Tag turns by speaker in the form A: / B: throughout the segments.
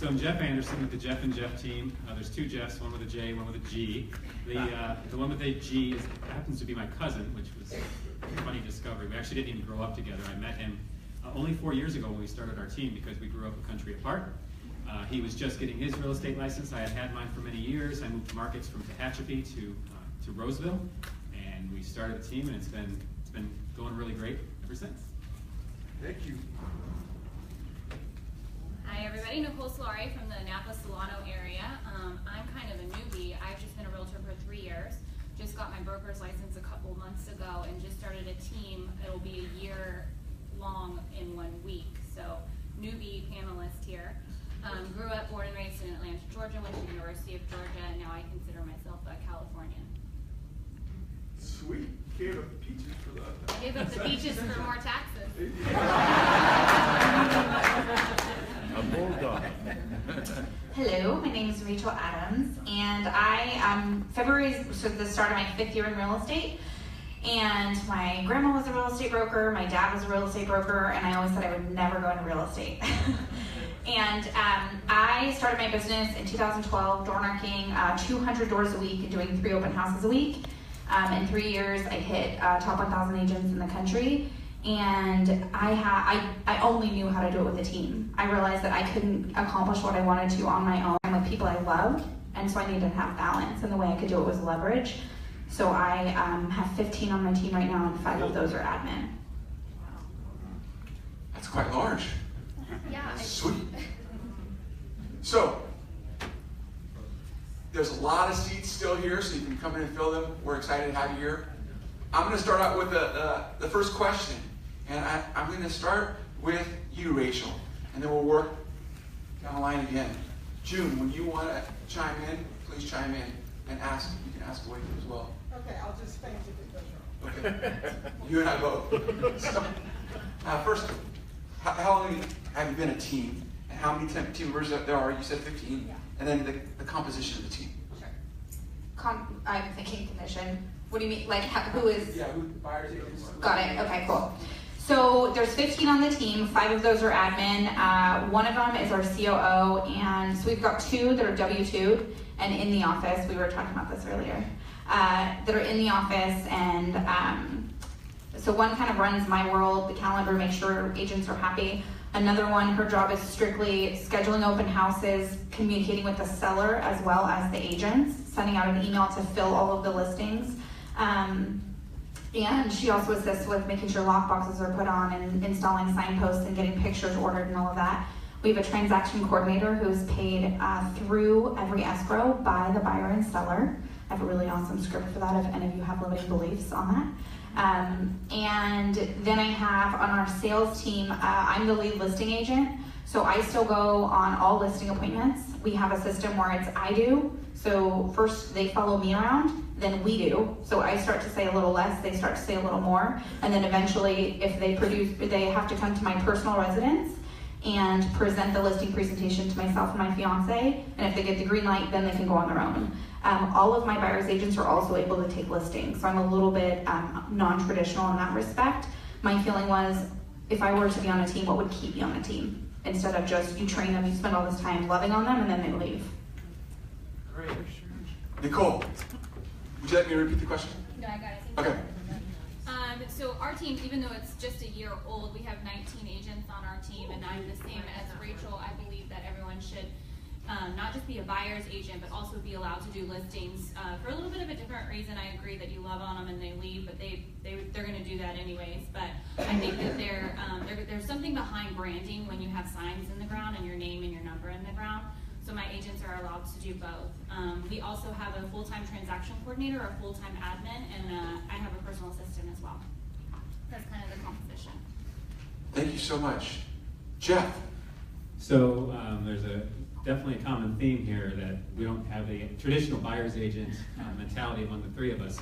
A: So I'm Geoff Anderson with the Geoff and Geoff team. There's two Geoffs, one with a J, one with a G. The one with the G happens to be my cousin, which was a funny discovery. We actually didn't even grow up together. I met him only 4 years ago when we started our team because we grew up a country apart. He was just getting his real estate license. I had mine for many years. I moved markets from Tehachapi to Roseville, and we started a team, and it's been going really great ever since.
B: Thank you.
C: Hi everybody, Nicole Solari from the Napa-Solano area. I'm kind of a newbie. I've just been a realtor for 3 years. Just got my broker's license a couple months ago and just started a team. It'll be a year long in 1 week. So newbie panelist here. Grew up, born and raised in Atlanta, Georgia, went to the University of Georgia, and now I consider myself a Californian.
B: Sweet. Gave up the peaches for that.
C: Give up the beaches for more taxes.
D: A bulldog.
E: Hello, my name is Rachel Adams, and February is the start of my 5th year in real estate. And my grandma was a real estate broker, my dad was a real estate broker, and I always said I would never go into real estate. And I started my business in 2012, door knocking 200 doors a week and doing 3 open houses a week. In 3 years, I hit top 1,000 agents in the country, and I only knew how to do it with a team. I realized that I couldn't accomplish what I wanted to on my own. I'm with people I loved, and so I needed to have balance, and the way I could do it was leverage. So I have 15 on my team right now, and 5 of those are admin.
B: That's quite large.
C: Yeah.
B: Sweet. So, there's a lot of seats still here, so you can come in and fill them. We're excited to have you here. I'm going to start out with the first question. And I'm going to start with you, Rachel. And then we'll work down the line again. June, when you want to chime in, please chime in and ask. You can ask away as well.
F: Okay, I'll just faint if it goes wrong.
B: Okay. You and I both. So, first, how long have you been a team? And how many team members there are? You said 15.
E: Yeah.
B: And then the composition of the team.
E: Sure. I'm thinking commission. What do you mean? Like, who is?
B: Yeah, who buyers, agents.
E: Got it. Okay, cool. So there's 15 on the team. 5 of those are admin. One of them is our COO, and so we've got 2 that are W-2'd and in the office. We were talking about this earlier. That are in the office, and so one kind of runs my world, the calendar, make sure agents are happy. Another one, her job is strictly scheduling open houses, communicating with the seller as well as the agents, sending out an email to fill all of the listings. And she also assists with making sure lock boxes are put on and installing signposts and getting pictures ordered and all of that. We have a transaction coordinator who's paid through every escrow by the buyer and seller. I have a really awesome script for that if any of you have limiting beliefs on that. And then I have on our sales team, I'm the lead listing agent, so I still go on all listing appointments. We have a system where it's I do, so first they follow me around, then we do. So I start to say a little less, they start to say a little more, and then eventually if they have to come to my personal residence and present the listing presentation to myself and my fiance, and if they get the green light, then they can go on their own. All of my buyer's agents are also able to take listings, so I'm a little bit non-traditional in that respect. My feeling was, if I were to be on a team, what would keep me on a team? Instead of just, you train them, you spend all this time loving on them, and then they leave.
B: Great. Nicole, would you like me to repeat the question?
C: No, I got it.
B: Okay.
C: So our team, even though it's just a year old, we have 19 agents on our team, and I'm the same as Rachel. I believe that everyone should not just be a buyer's agent, but also be allowed to do listings for a little bit of a different reason. I agree that you love on them and they leave, but they're going to do that anyways. But I think that there's something behind branding when you have signs in the ground and your name and your number in the ground. So my agents are allowed to do both. We also have a full-time transaction coordinator, a full-time admin, and I have a personal assistant as well. That's kind of the composition.
B: Thank you so much. Geoff.
A: So there's definitely a common theme here that we don't have a traditional buyer's agent mentality among the 3 of us.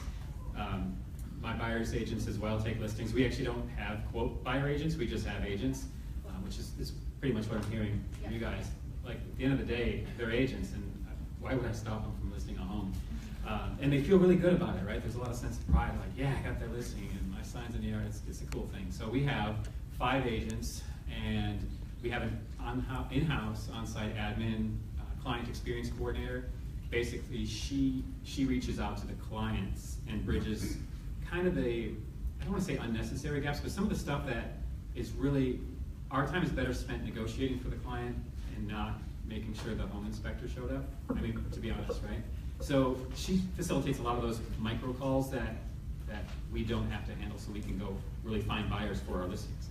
A: My buyer's agents as well take listings. We actually don't have, quote, buyer agents, we just have agents, which is pretty much what I'm hearing from you guys. Like, at the end of the day, they're agents, and why would I stop them from listing a home? And they feel really good about it, right? There's a lot of sense of pride, like, yeah, I got their listing, and my sign's in the yard, it's a cool thing. So we have 5 agents, and we have an in-house, on-site admin, client experience coordinator. Basically, she reaches out to the clients and bridges kind of I don't want to say unnecessary gaps, but some of the stuff that is really, our time is better spent negotiating for the client and not making sure the home inspector showed up. I mean, to be honest, right? So she facilitates a lot of those micro calls that we don't have to handle, so we can go really find buyers for our listings.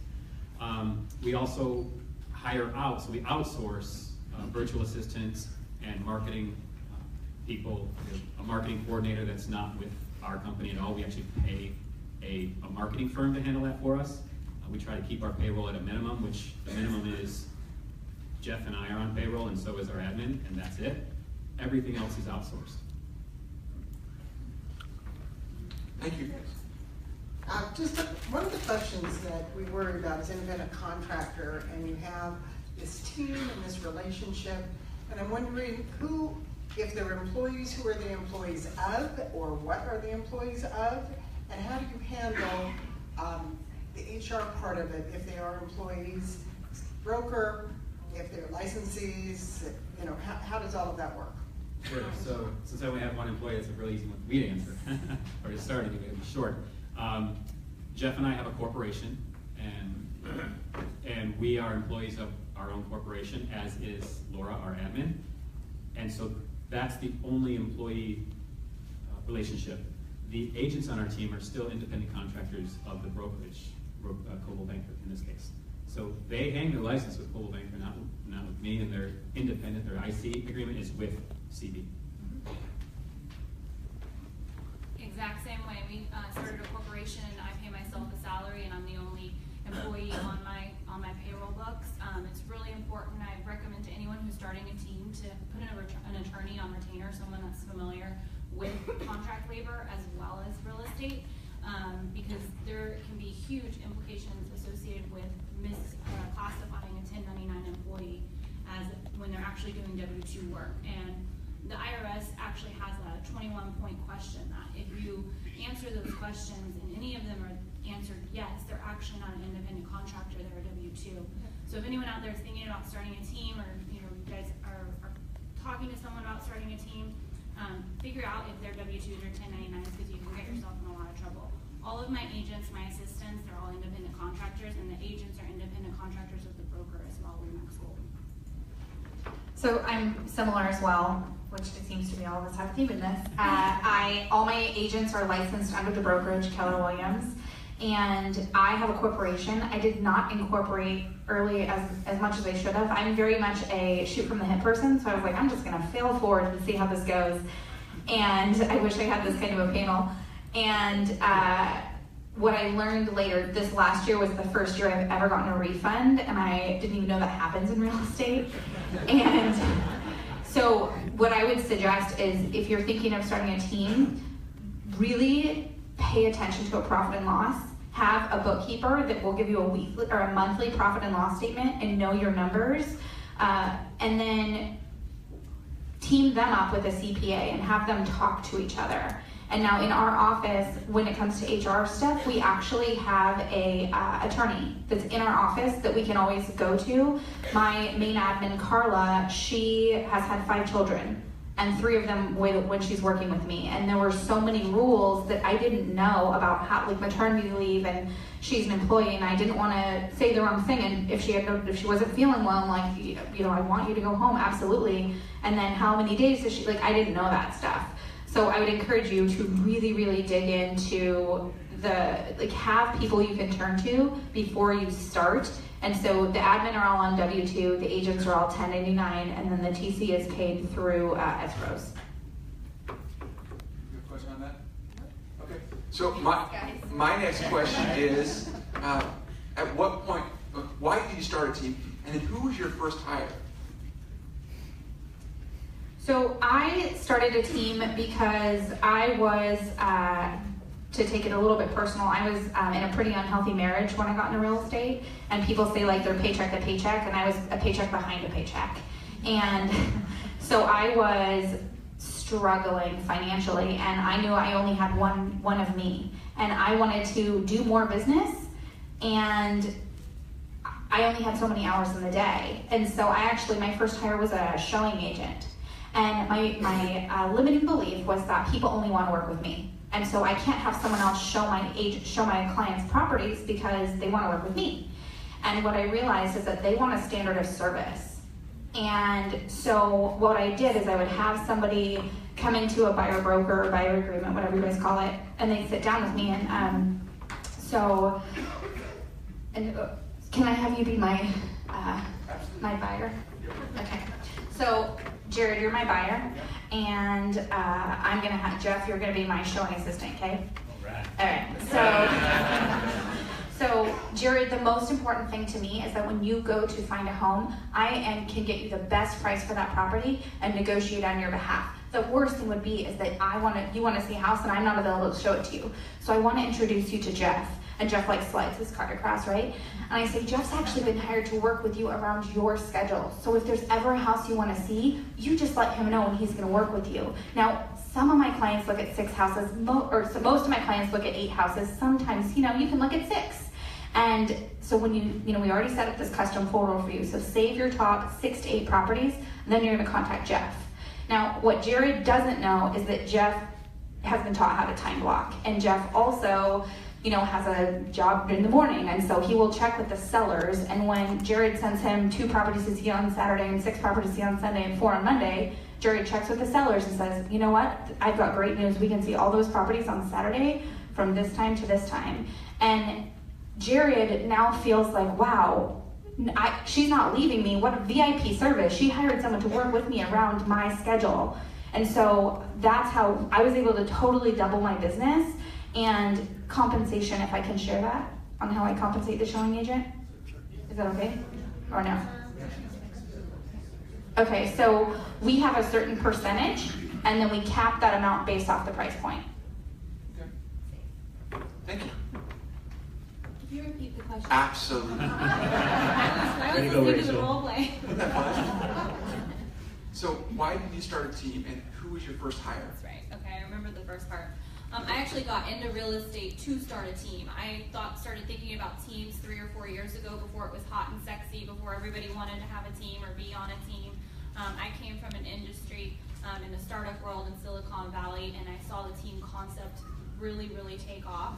A: We also hire out, so we outsource virtual assistants and marketing people. A marketing coordinator that's not with our company at all. We actually pay a marketing firm to handle that for us. We try to keep our payroll at a minimum, which the minimum is Geoff and I are on payroll, and so is our admin, and that's it. Everything else is outsourced.
B: Thank you.
F: Just one of the questions that we worry about is independent contractor, and you have this team and this relationship, and I'm wondering who, if they're employees, who are the employees of, or what are the employees of, and how do you handle the HR part of it, if they are employees, broker, if they're licensees, you know, how does all of that work?
A: Sure. So since I only have one employee, it's a really easy one for me to answer, or to start anyway, to be short. Geoff and I have a corporation, and we are employees of our own corporation, as is Laura, our admin. And so that's the only employee relationship. The agents on our team are still independent contractors of the brokerage, Coldwell Banker in this case. So they hang their license with Coldwell Banker, not with me, and they're independent. Their IC agreement is with CB.
C: Exact same way. We started a corporation, and I pay myself a salary, and I'm the only employee on my payroll books. It's really important. I recommend to anyone who's starting a team to put in an attorney on retainer, someone that's familiar with contract labor as well as real estate, because there can be huge implications associated with misclassifying a 1099 employee as when they're actually doing W-2 work. And the IRS actually has a 21-point question that if you answer those questions and any of them are answered yes, they're actually not an independent contractor, they're a W-2. So if anyone out there is thinking about starting a team, or you guys are talking to someone about starting a team, figure out if they're W-2s or 1099s, because you can get yourself in a lot of trouble. All of my agents, my assistants, they're all independent contractors, and the agents are independent contractors with the broker as well, Nicole.
E: So I'm similar as well, which it seems to be all of us have a theme in this. All my agents are licensed under the brokerage, Keller Williams, and I have a corporation. I did not incorporate early as much as I should have. I'm very much a shoot from the hip person, so I was like, I'm just gonna fail forward and see how this goes. And I wish I had this kind of a panel. And what I learned later, this last year was the first year I've ever gotten a refund, and I didn't even know that happens in real estate. And so what I would suggest is, if you're thinking of starting a team, really pay attention to a profit and loss. Have a bookkeeper that will give you a weekly or a monthly profit and loss statement and know your numbers. And then team them up with a CPA and have them talk to each other. And now in our office, when it comes to HR stuff, we actually have a attorney that's in our office that we can always go to. My main admin, Carla, she has had 5 children, and 3 of them when she's working with me. And there were so many rules that I didn't know about, how, like maternity leave, and she's an employee, and I didn't want to say the wrong thing. And if she wasn't feeling well, I'm like, you know, I want you to go home, absolutely. And then how many days does she, like, I didn't know that stuff. So I would encourage you to really, really dig into have people you can turn to before you start. And so the admin are all on W-2, the agents are all 1099, and then the TC is paid through escrows.
B: You have a question on that? Okay. So my next question is, at what point, why did you start a team, and then who was your first hire?
E: So I started a team because I was, to take it a little bit personal, I was in a pretty unhealthy marriage when I got into real estate, and people say like they're paycheck to paycheck, and I was a paycheck behind a paycheck. And so I was struggling financially, and I knew I only had one of me, and I wanted to do more business, and I only had so many hours in the day. And so my first hire was a showing agent. And my limiting belief was that people only want to work with me. And so I can't have someone else show my clients properties because they want to work with me. And what I realized is that they want a standard of service. And so what I did is I would have somebody come into a buyer broker or buyer agreement, whatever you guys call it, and they'd sit down with me. And can I have you be my buyer? Okay. So Jared, you're my buyer, and I'm gonna have Geoff. You're gonna be my showing assistant. Okay. All right. So Jared, the most important thing to me is that when you go to find a home, can get you the best price for that property and negotiate on your behalf. The worst thing would be is that you want to see a house and I'm not available to show it to you. So I want to introduce you to Geoff. And Geoff slides his card across, right? And I say, Geoff's actually been hired to work with you around your schedule. So if there's ever a house you want to see, you just let him know and he's going to work with you. Now, some of my clients look at 6 houses, most of my clients look at 8 houses. Sometimes, you can look at 6. And so when we already set up this custom portal for you. So save your top 6 to 8 properties, and then you're going to contact Geoff. Now, what Jared doesn't know is that Geoff has been taught how to time block, and Geoff also has a job in the morning, and so he will check with the sellers. And when Jared sends him 2 properties to see on Saturday and 6 properties to see on Sunday and 4 on Monday, Jared checks with the sellers and says, you know what, I've got great news. We can see all those properties on Saturday from this time to this time. And Jared now feels like, wow, she's not leaving me. What a VIP service. She hired someone to work with me around my schedule. And so that's how I was able to totally double my business. And compensation, if I can share that, on how I compensate the showing agent. Is that okay? Or no? Okay, so we have a certain percentage, and then we cap that amount based off the price point.
B: Okay. Thank you.
C: Could you repeat the question?
B: Absolutely.
C: I was listening to the role play.
B: Isn't that fun? So why did you start a team, and who was your first hire?
C: That's right. Okay, I remember the first part. I actually got into real estate to start a team. I started thinking about teams 3 or 4 years ago, before it was hot and sexy, before everybody wanted to have a team or be on a team. I came from an industry in the startup world in Silicon Valley, and I saw the team concept really, really take off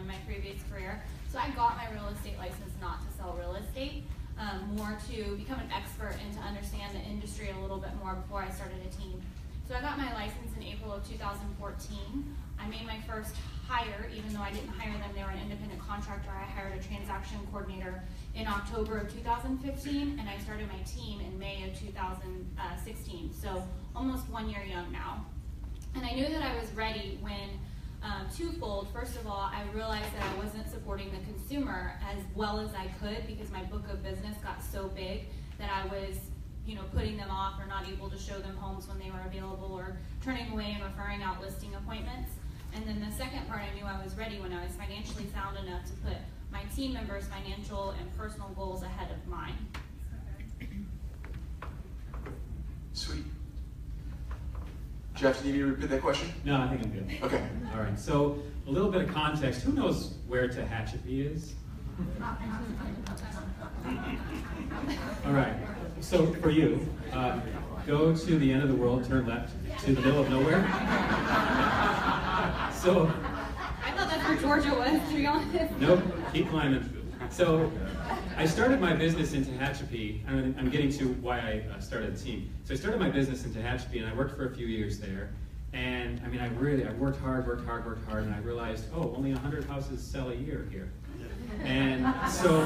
C: in my previous career. So I got my real estate license not to sell real estate, more to become an expert and to understand the industry a little bit more before I started a team. So I got my license in April of 2014. I made my first hire, even though I didn't hire them, they were an independent contractor. I hired a transaction coordinator in October of 2015, and I started my team in May of 2016. So almost 1 year young now. And I knew that I was ready when twofold. First of all, I realized that I wasn't supporting the consumer as well as I could, because my book of business got so big that I was putting them off or not able to show them homes when they were available, or turning away and referring out listing appointments. And then the second part, I knew I was ready when I was financially sound enough to put my team members' financial and personal goals ahead of mine.
B: Sweet. Geoff, do you need me to repeat that question?
A: No, I think I'm good.
B: Okay.
A: All right, so a little bit of context. Who knows where Tehachapi is? All right, so for you, go to the end of the world, turn left, to the middle of nowhere. So,
C: I thought that's where Georgia was, to be honest.
A: Nope, keep climbing. So, I started my business in Tehachapi. I'm getting to why I started a team. So I started my business in Tehachapi, and I worked for a few years there. And I worked hard, and I realized, oh, only 100 houses sell a year here. And so,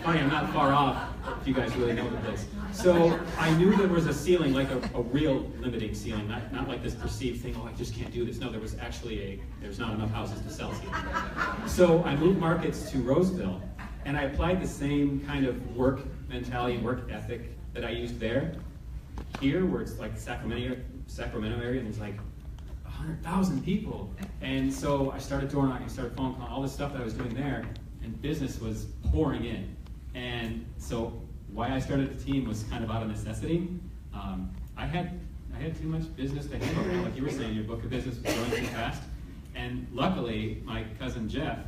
A: funny, I'm not far off, if you guys really know the place. So I knew there was a ceiling, like a real limiting ceiling, not like this perceived thing, oh, I just can't do this. No, there was actually there's not enough houses to sell here. So I moved markets to Roseville, and I applied the same kind of work mentality and work ethic that I used there, here, where it's like Sacramento area, and there's like 100,000 people. And so I started door knocking, started phone calling, all this stuff that I was doing there, and business was pouring in. And so why I started the team was kind of out of necessity. I had too much business to handle. Like you were saying, your book of business was growing too fast. And luckily, my cousin Geoff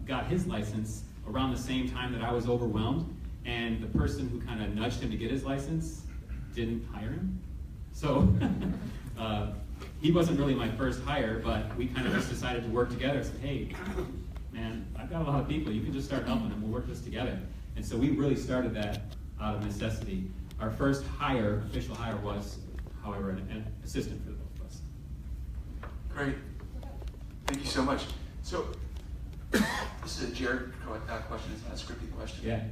A: got his license around the same time that I was overwhelmed, and the person who kind of nudged him to get his license didn't hire him. So he wasn't really my first hire, but we kind of just decided to work together and said, hey, man, I've got a lot of people, you can just start helping them, we'll work this together. And so we really started that out of necessity. Our first hire, official hire, was, however, an assistant for the both of us.
B: Great. Thank you so much. So, this is a Jared question, it's not a scripted question.
A: Yeah.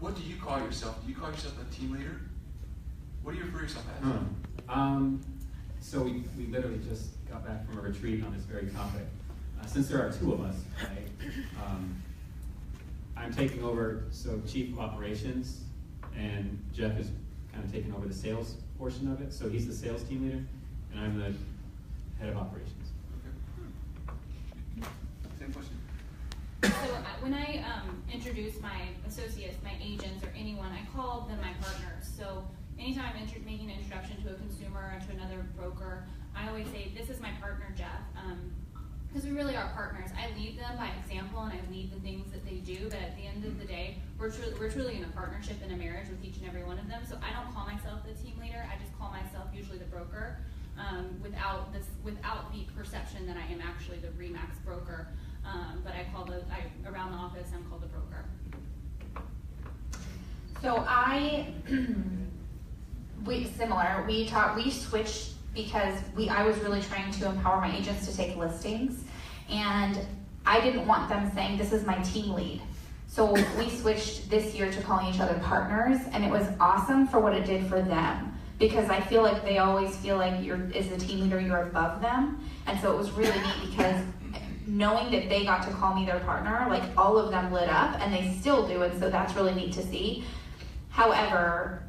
B: What do you call yourself? Do you call yourself a team leader? What do you refer yourself as?
A: So we literally just got back from a retreat on this very topic. Since there are two of us, right, I'm taking over, so Chief of Operations, and Geoff is kind of taking over the sales portion of it. So he's the sales team leader, and I'm the head of operations.
B: Okay. Same question.
C: So when I introduce my associates, my agents, or anyone, I call them my partners. So anytime I'm making an introduction to a consumer or to another broker, I always say, this is my partner, Geoff. Because we really are partners. I lead them by example, and I lead the things that they do, but at the end of the day, we're truly in a partnership and a marriage with each and every one of them. So I don't call myself the team leader, I just call myself usually the broker, without the perception that I am actually the RE/MAX broker. But around the office, I'm called the broker.
E: So we switched because I was really trying to empower my agents to take listings, and I didn't want them saying, this is my team lead. So we switched this year to calling each other partners, and it was awesome for what it did for them, because I feel like they always feel like as the team leader, you're above them. And so it was really neat, because knowing that they got to call me their partner, like all of them lit up, and they still do, and so that's really neat to see. However,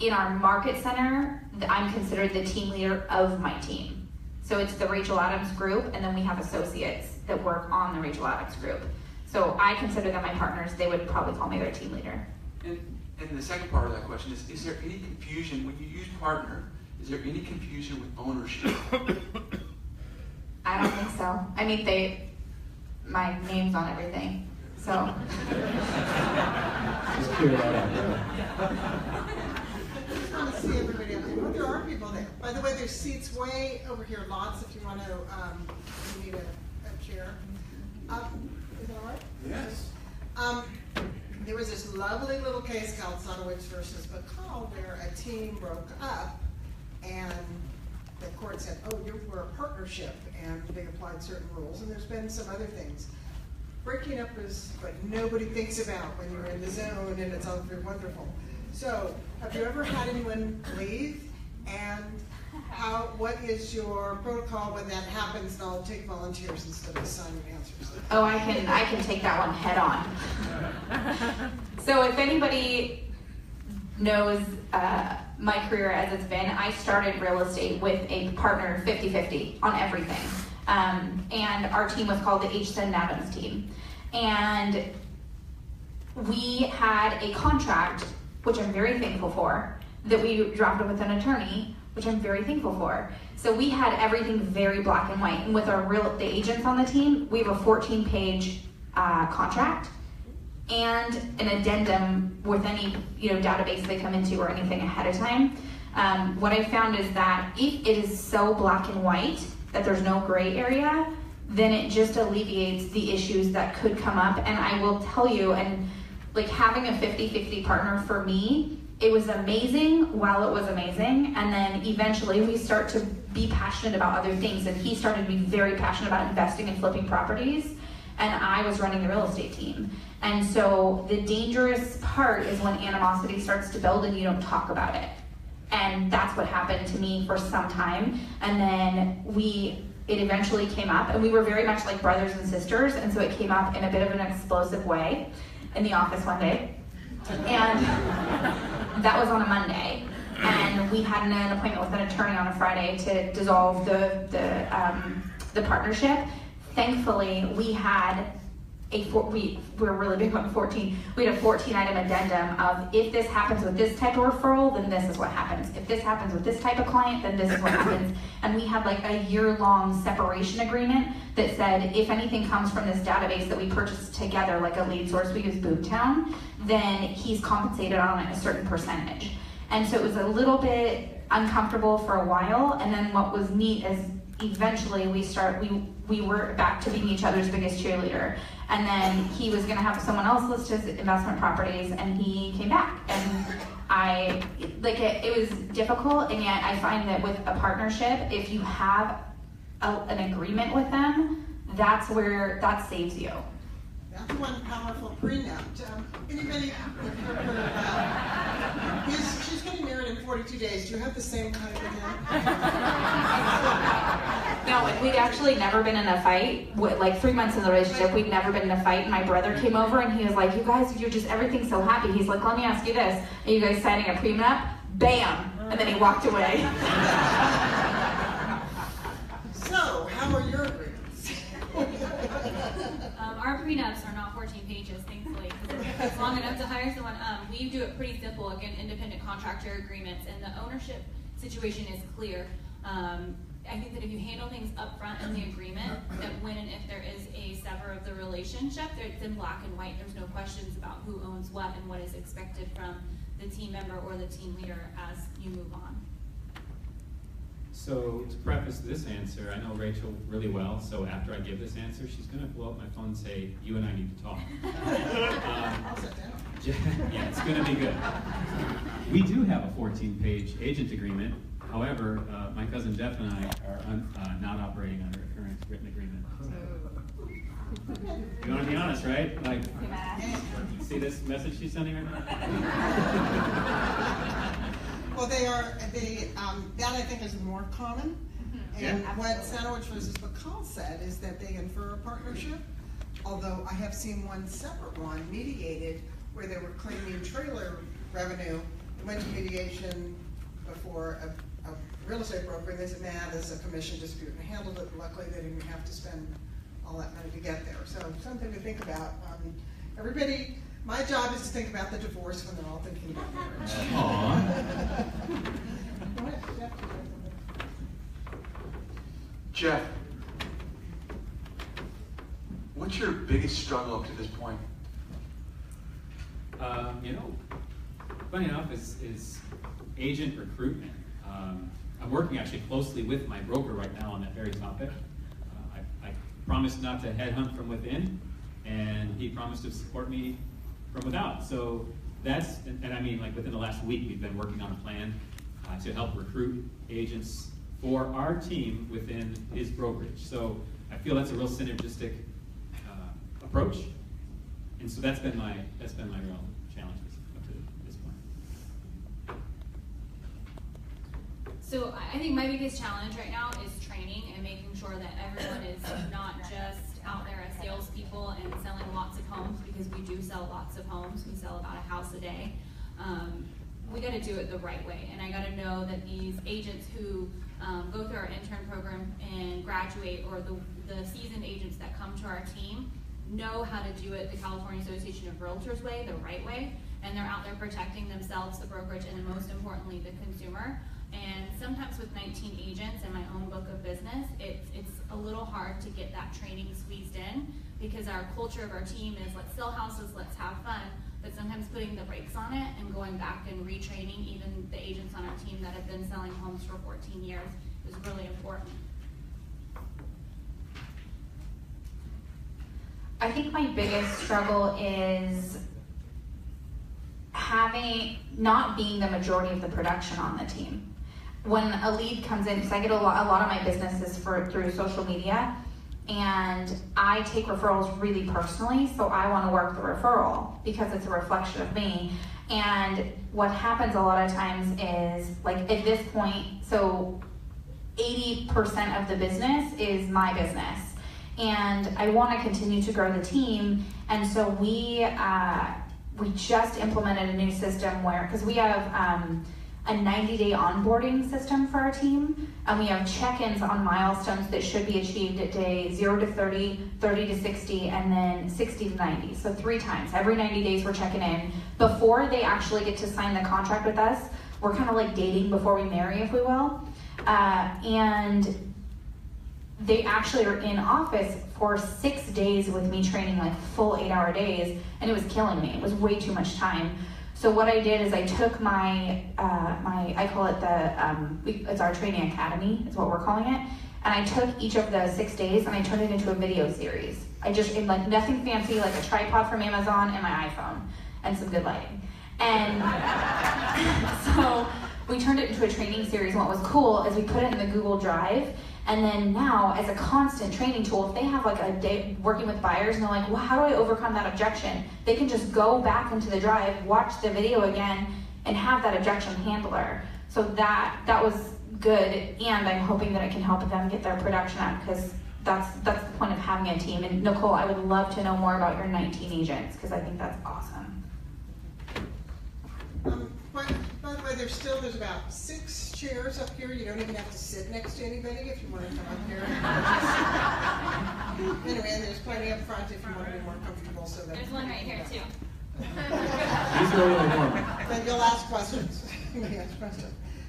E: in our market center, I'm considered the team leader of my team. So it's the Rachel Adams group, and then we have associates that work on the Rachel Adams group. So I consider them my partners. They would probably call me their team leader.
B: And the second part of that question is there any confusion when you use partner? Is there any confusion with ownership?
E: I don't think so. I mean, my name's on everything, so.
A: Just clear that up.
F: I just want to see everybody up there. Oh, there are people there. By the way, there's seats way over here, lots, if you want to, you need a chair. Is that all right?
B: Yes.
F: There was this lovely little case called Sonowitz versus Bacall where a team broke up, and the court said, oh, we're a partnership, and they applied certain rules, and there's been some other things. Breaking up is what nobody thinks about when you're in the zone, and it's all very wonderful. So, have you ever had anyone leave? And what is your protocol when that happens? And I'll take volunteers instead of assigning answers.
E: Oh, I can take that one head on. So if anybody knows my career as it's been, I started real estate with a partner 50-50 on everything. And our team was called the H. Adams team. And we had a contract, which I'm very thankful for, that we drafted with an attorney, which I'm very thankful for. So we had everything very black and white. And with the agents on the team, we have a 14-page contract and an addendum with any database they come into or anything ahead of time. What I found is that if it is so black and white that there's no gray area, then it just alleviates the issues that could come up. And I will tell you, and like having a 50-50 partner for me, it was amazing while it was amazing, and then eventually we start to be passionate about other things, and he started to be very passionate about investing and flipping properties, and I was running the real estate team. And so the dangerous part is when animosity starts to build and you don't talk about it. And that's what happened to me for some time, and then it eventually came up, and we were very much like brothers and sisters, and so it came up in a bit of an explosive way in the office one day. And that was on a Monday, and we had an appointment with an attorney on a Friday to dissolve the partnership. Thankfully, we had we're really big on 14. We had a 14-item addendum of if this happens with this type of referral, then this is what happens. If this happens with this type of client, then this is what happens. And we had like a year-long separation agreement that said if anything comes from this database that we purchased together, like a lead source, we use Boomtown, then he's compensated on a certain percentage. And so it was a little bit uncomfortable for a while, and then what was neat is eventually we were back to being each other's biggest cheerleader. And then he was gonna have someone else list his investment properties, and he came back. And it was difficult, and yet I find that with a partnership, if you have an agreement with them, that saves you.
F: That's one powerful prenup. Anybody heard about? She's getting married in 42 days. Do you have the same kind of thing?
E: No, and we'd actually never been in a fight. Like 3 months in the relationship, we'd never been in a fight. And my brother came over and he was like, "You guys, everything's so happy." He's like, "Let me ask you this: are you guys signing a prenup?" Bam! And then he walked away.
F: So, how are your agreements?
C: Our prenups are not 14 pages, thankfully, because it's long enough to hire someone. We do it pretty simple. Again, independent contractor agreements, and the ownership situation is clear. I think that if you handle things up front in the agreement, that when and if there is a sever of the relationship, it's in black and white. There's no questions about who owns what and what is expected from the team member or the team leader as you move on.
A: So to preface this answer, I know Rachel really well, so after I give this answer, she's going to blow up my phone and say, "You and I need to talk."
F: I'll sit down.
A: Yeah, it's going to be good. We do have a 14-page agent agreement. However, my cousin Geoff and I are not operating under a current written agreement. You want to be honest, right? Like, see this message she's sending right now?
F: Well, that I think is more common. And what Sandwich versus Bacall said is that they infer a partnership, although I have seen one separate one mediated where they were claiming trailer revenue. They went to mediation before a real estate broker, and they said, "Nah, this is a commission dispute," and handled it. Luckily, they didn't have to spend all that money to get there. So something to think about. Everybody, my job is to think about the divorce when they're all thinking about marriage.
B: Geoff, what's your biggest struggle up to this point?
A: Funny enough, is agent recruitment. I'm working actually closely with my broker right now on that very topic. I promised not to headhunt from within, and he promised to support me from without. So that's, and I mean, like within the last week, we've been working on a plan to help recruit agents for our team within his brokerage. So I feel that's a real synergistic approach, and so that's been my real challenge up to this point.
C: So I think my biggest challenge right now is training and making sure that everyone is not just out there as salespeople and selling lots of homes, because we do sell lots of homes. We sell about a house a day. We got to do it the right way, and I got to know that these agents who go through our intern program and graduate, or the seasoned agents that come to our team, know how to do it the California Association of Realtors way, the right way, and they're out there protecting themselves, the brokerage, and most importantly, the consumer. And sometimes with 19 agents in my own book of business, it's a little hard to get that training squeezed in, because our culture of our team is let's sell houses, let's have fun, but sometimes putting the brakes on it and going back and retraining even the agents on our team that have been selling homes for 14 years is really important.
E: I think my biggest struggle is not being the majority of the production on the team. When a lead comes in, because I get a lot of my business is through social media, and I take referrals really personally, so I want to work the referral because it's a reflection of me. And what happens a lot of times is, like at this point, so 80% of the business is my business, and I want to continue to grow the team. And so we just implemented a new system where, because we have a 90-day onboarding system for our team, and we have check-ins on milestones that should be achieved at day 0 to 30, 30 to 60, and then 60 to 90. So 3 times. Every 90 days we're checking in. Before they actually get to sign the contract with us, we're kind of like dating before we marry, if we will. And they actually are in office for 6 days with me training like full 8-hour days, and it was killing me. It was way too much time. So what I did is I took my I call it it's our training academy, is what we're calling it. And I took each of the 6 days and I turned it into a video series. I just, in like nothing fancy, like a tripod from Amazon and my iPhone and some good lighting. And so we turned it into a training series, and what was cool is we put it in the Google Drive, and then now as a constant training tool, if they have like a day working with buyers and they're like, well, how do I overcome that objection? They can just go back into the drive, watch the video again, and have that objection handler. So that was good, and I'm hoping that it can help them get their production up, because that's the point of having a team. And Nicole, I would love to know more about your 19 agents, because I think that's awesome.
F: By the way, there's about 6 chairs up here. You don't even have to sit next to anybody if you want to come up here. Anyway, and there's plenty up front if you want to be more comfortable. So that
C: There's one right here too.
A: These are really important.
F: Then you'll ask questions.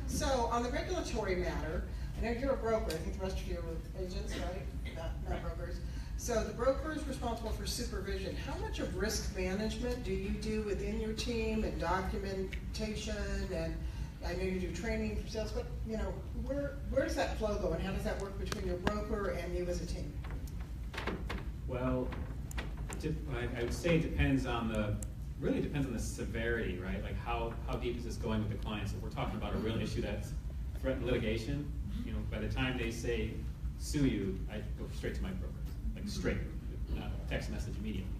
F: So on the regulatory matter, I know you're a broker. I think the rest of you are agents, right? Not brokers. So the broker is responsible for supervision. How much of risk management do you do within your team, and documentation, and I know you do training for sales, but where does that flow go, and how does that work between your broker and you as a team?
A: Well, I would say it depends on really depends on the severity, right? Like how deep is this going with the client? So if we're talking about a real issue that's threatened litigation, by the time they say sue you, I go straight to my broker. Like straight, not a text message immediately.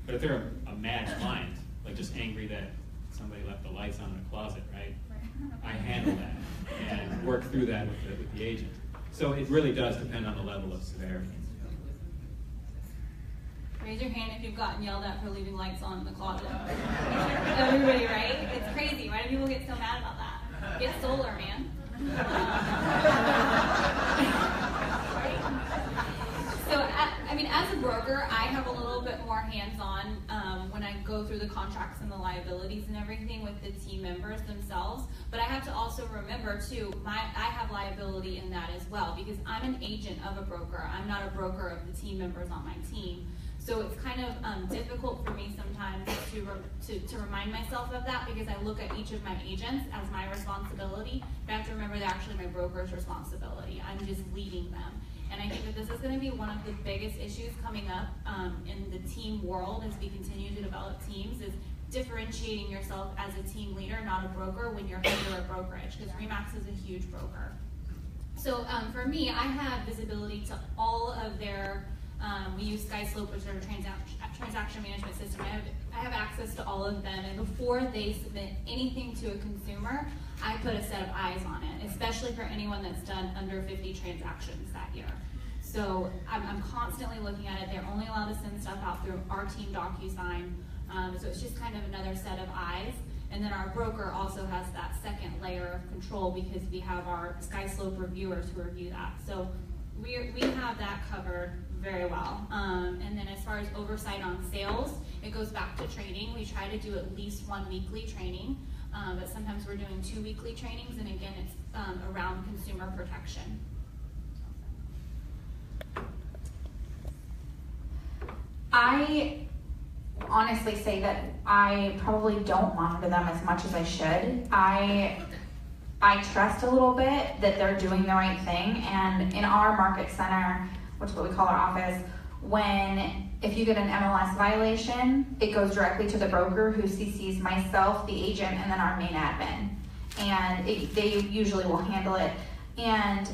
A: But if they're a mad client, like just angry that somebody left the lights on in a closet, right? I handle that and work through that with the agent. So it really does depend on the level of severity.
C: Raise your hand if you've gotten yelled at for leaving lights on in the closet. Everybody, right? It's crazy. Why do people get so mad about that? Get solar, man. So, as a broker, I have a little bit more hands-on when I go through the contracts and the liabilities and everything with the team members themselves. But I have to also remember, too, I have liability in that as well, because I'm an agent of a broker. I'm not a broker of the team members on my team. So it's kind of difficult for me sometimes to remind myself of that, because I look at each of my agents as my responsibility, but I have to remember they're actually my broker's responsibility. I'm just leading them. And I think that this is going to be one of the biggest issues coming up in the team world as we continue to develop teams, is differentiating yourself as a team leader, not a broker, when you're under a brokerage, because RE/MAX is a huge broker. So for me, I have visibility to all of their, we use SkySlope, which is our transaction management system. I have access to all of them, and before they submit anything to a consumer, I put a set of eyes on it, especially for anyone that's done under 50 transactions that year. So I'm constantly looking at it. They're only allowed to send stuff out through our team DocuSign. So it's just kind of another set of eyes. And then our broker also has that second layer of control, because we have our SkySlope reviewers who review that. So we have that covered very well. And then as far as oversight on sales, it goes back to training. We try to do at least 1 weekly training. But sometimes we're doing 2 weekly trainings, and again, it's around consumer protection.
E: I honestly say that I probably don't monitor them as much as I should. I trust a little bit that they're doing the right thing, and in our market center, which is what we call our office, if you get an MLS violation, it goes directly to the broker, who CCs myself, the agent, and then our main admin. And they usually will handle it. And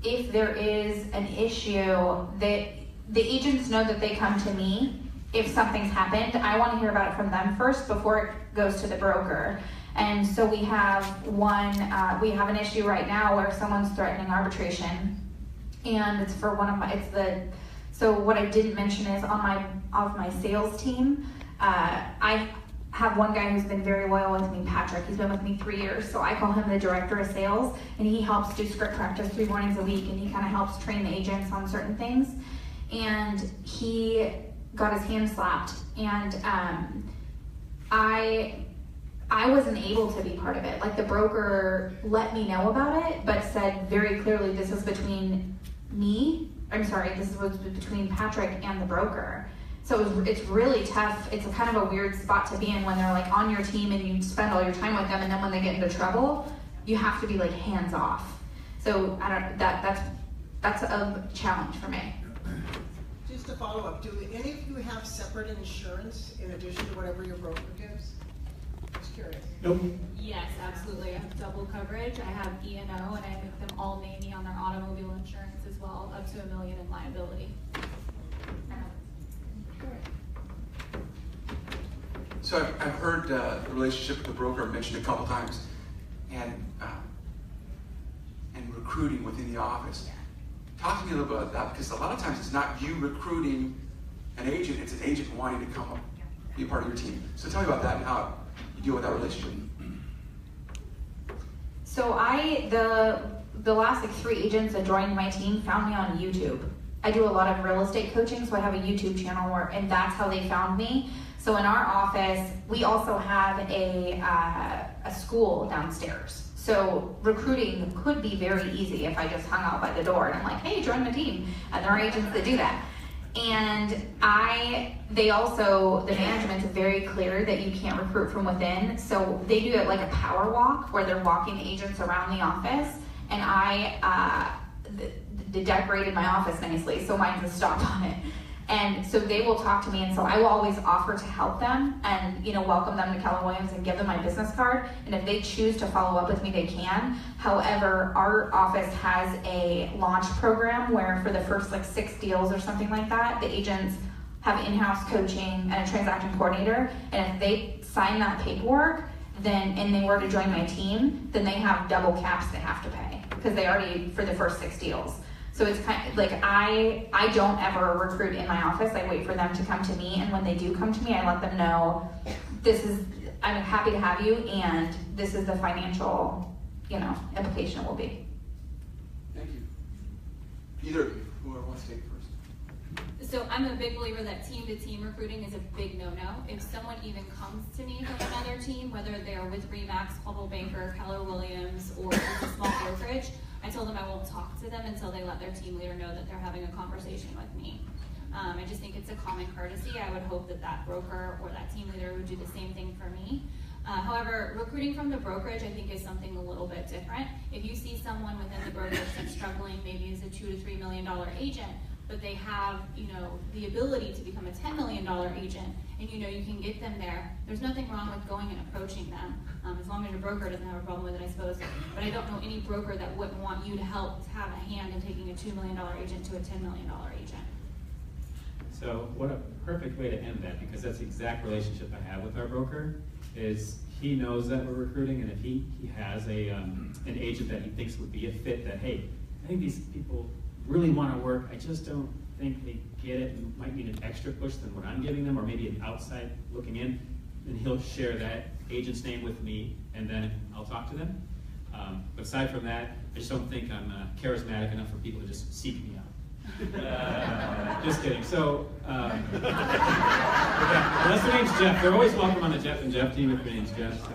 E: if there is an issue, the agents know that they come to me. If something's happened, I want to hear about it from them first before it goes to the broker. And so we have an issue right now where someone's threatening arbitration, and it's for so what I didn't mention is on my sales team, I have one guy who's been very loyal with me, Patrick. He's been with me 3 years, so I call him the director of sales, and he helps do script practice 3 mornings a week, and he kind of helps train the agents on certain things. And he got his hand slapped, and I wasn't able to be part of it. Like, the broker let me know about it, but said very clearly this was between this was between Patrick and the broker. So it's really tough. It's a kind of a weird spot to be in when they're like on your team and you spend all your time with them, and then when they get into trouble, you have to be like hands off. So that's a challenge for me.
F: Just to follow up, do any of you have separate insurance in addition to whatever your broker gives? Just curious.
A: Nope.
C: Yes, absolutely. I have double coverage. I have E&O, and I make them all name me on their automobile insurance as well, up to $1 million in liability.
B: So I've heard the relationship with the broker mentioned a couple times, and recruiting within the office. Talk to me a little bit about that, because a lot of times it's not you recruiting an agent, it's an agent wanting to come be a part of your team. So tell me about that and how you deal with that relationship.
E: So the last like 3 agents that joined my team found me on YouTube. I do a lot of real estate coaching, so I have a YouTube channel and that's how they found me. So in our office, we also have a school downstairs. So recruiting could be very easy if I just hung out by the door and I'm like, hey, join my team. And there are agents that do that. And the management is very clear that you can't recruit from within. So they do it like a power walk where they're walking agents around the office. And I decorated my office nicely, so mine's a stop on it. And so they will talk to me, and so I will always offer to help them and welcome them to Keller Williams and give them my business card. And if they choose to follow up with me, they can. However, our office has a launch program where for the first like 6 deals or something like that, the agents have in-house coaching and a transaction coordinator. And if they sign that paperwork, and they were to join my team, then they have double caps they have to pay because they already for the first 6 deals. So it's kind of like I don't ever recruit in my office. I wait for them to come to me, and when they do come to me, I let them know I'm happy to have you, and this is the financial, implication it will be.
B: Thank you. Either of you, whoever wants to take it first.
C: So I'm a big believer that team-to-team recruiting is a big no-no. If someone even comes to me from another team, whether they're with Remax, Coldwell Banker, Keller Williams, or a small brokerage, I told them I won't talk to them until they let their team leader know that they're having a conversation with me. I just think it's a common courtesy. I would hope that broker or that team leader would do the same thing for me. However, recruiting from the brokerage I think is something a little bit different. If you see someone within the brokerage that's struggling, maybe as a $2 to $3 million agent, but they have, the ability to become a $10 million agent, and you can get them there. There's nothing wrong with going and approaching them, as long as your broker doesn't have a problem with it, I suppose. But I don't know any broker that wouldn't want you to have a hand in taking a $2 million agent to a $10 million agent.
A: So what a perfect way to end that, because that's the exact relationship I have with our broker, is he knows that we're recruiting, and if he has an agent that he thinks would be a fit, that, hey, I think these people really want to work, I just don't think they get it and might need an extra push than what I'm giving them, or maybe an outside looking in, then he'll share that agent's name with me, and then I'll talk to them. But aside from that, I just don't think I'm charismatic enough for people to just seek me out. Just kidding. So, yeah, unless their name's Geoff, they're always welcome on the Geoff and Geoff team if their name's Geoff. So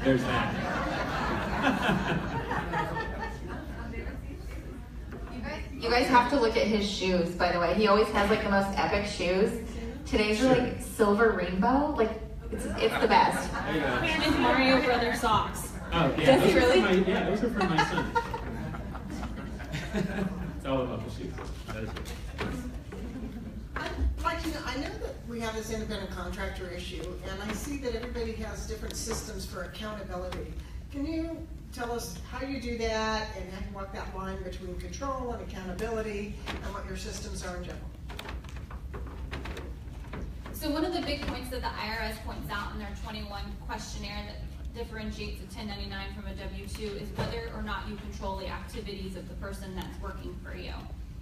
A: there's that.
E: You guys have to look at his shoes, by the way. He always has like the most epic shoes. Today's are like silver rainbow. Like it's the best.
C: And his Mario Brothers socks.
A: Oh yeah,
E: Does he really?
A: Those are from my son. It's all about the shoes. That is it.
F: I'd like to know, I know that we have this independent contractor issue, and I see that everybody has different systems for accountability. Can you tell us how you do that and how you walk that line between control and accountability and what your systems are in general?
C: So one of the big points that the IRS points out in their 21 questionnaire that differentiates a 1099 from a W-2 is whether or not you control the activities of the person that's working for you.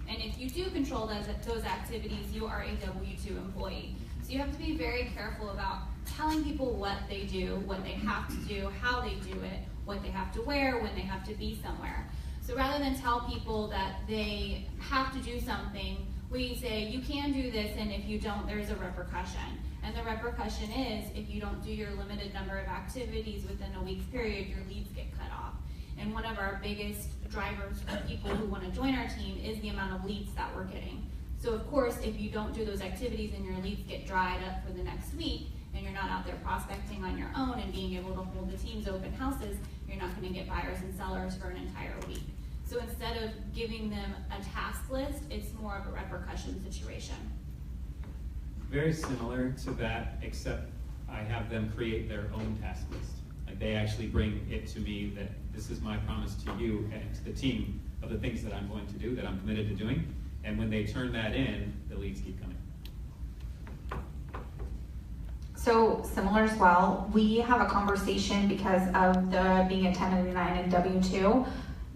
C: And if you do control those activities, you are a W-2 employee. So you have to be very careful about telling people what they do, what they have to do, how they do it, what they have to wear, when they have to be somewhere. So rather than tell people that they have to do something, we say, you can do this, and if you don't, there's a repercussion. And the repercussion is, if you don't do your limited number of activities within a week's period, your leads get cut off. And one of our biggest drivers for people who want to join our team is the amount of leads that we're getting. So of course, if you don't do those activities and your leads get dried up for the next week, and you're not out there prospecting on your own and being able to hold the team's open houses, you're not going to get buyers and sellers for an entire week. So instead of giving them a task list, it's more of a repercussion situation.
A: Very similar to that, except I have them create their own task list. Like they actually bring it to me that this is my promise to you and to the team of the things that I'm going to do, that I'm committed to doing. And when they turn that in, the leads keep coming.
E: So similar as well, we have a conversation because of the being a 1099 and W-2.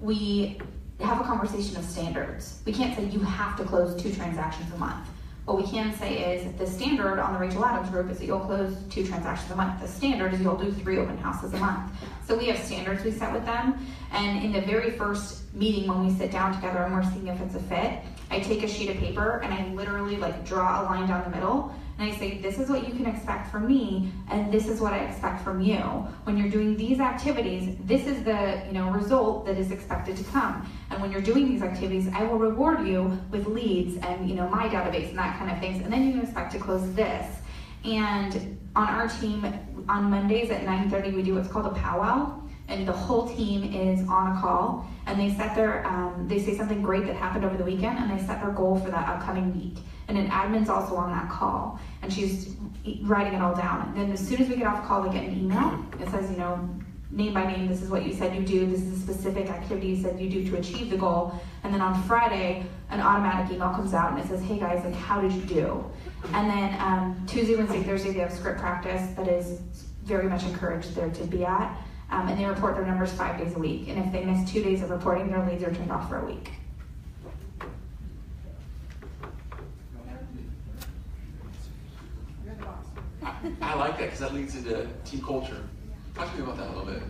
E: We have a conversation of standards. We can't say you have to close 2 transactions a month. What we can say is the standard on the Rachel Adams group is that you'll close 2 transactions a month. The standard is you'll do 3 open houses a month. So we have standards we set with them. And in the very first meeting when we sit down together and we're seeing if it's a fit, I take a sheet of paper and I literally like draw a line down the middle. And I say, this is what you can expect from me, and this is what I expect from you. When you're doing these activities, this is the result that is expected to come. And when you're doing these activities, I will reward you with leads and my database and that kind of things. And then you can expect to close this. And on our team, on Mondays at 9:30, we do what's called a powwow. And the whole team is on a call, and they set their, they say something great that happened over the weekend, and they set their goal for that upcoming week. And an admin's also on that call, and she's writing it all down. And then as soon as we get off the call, we get an email. It says, name by name, this is what you said you do, this is the specific activity you said you do to achieve the goal. And then on Friday, an automatic email comes out and it says, hey guys, like, how did you do? And then Tuesday, Wednesday, Thursday, they have script practice that is very much encouraged there to be at. And they report their numbers 5 days a week. And if they miss 2 days of reporting, their leads are turned off for a week.
F: You're the boss.
B: I like that because that leads into team culture. Talk to me about that a little bit.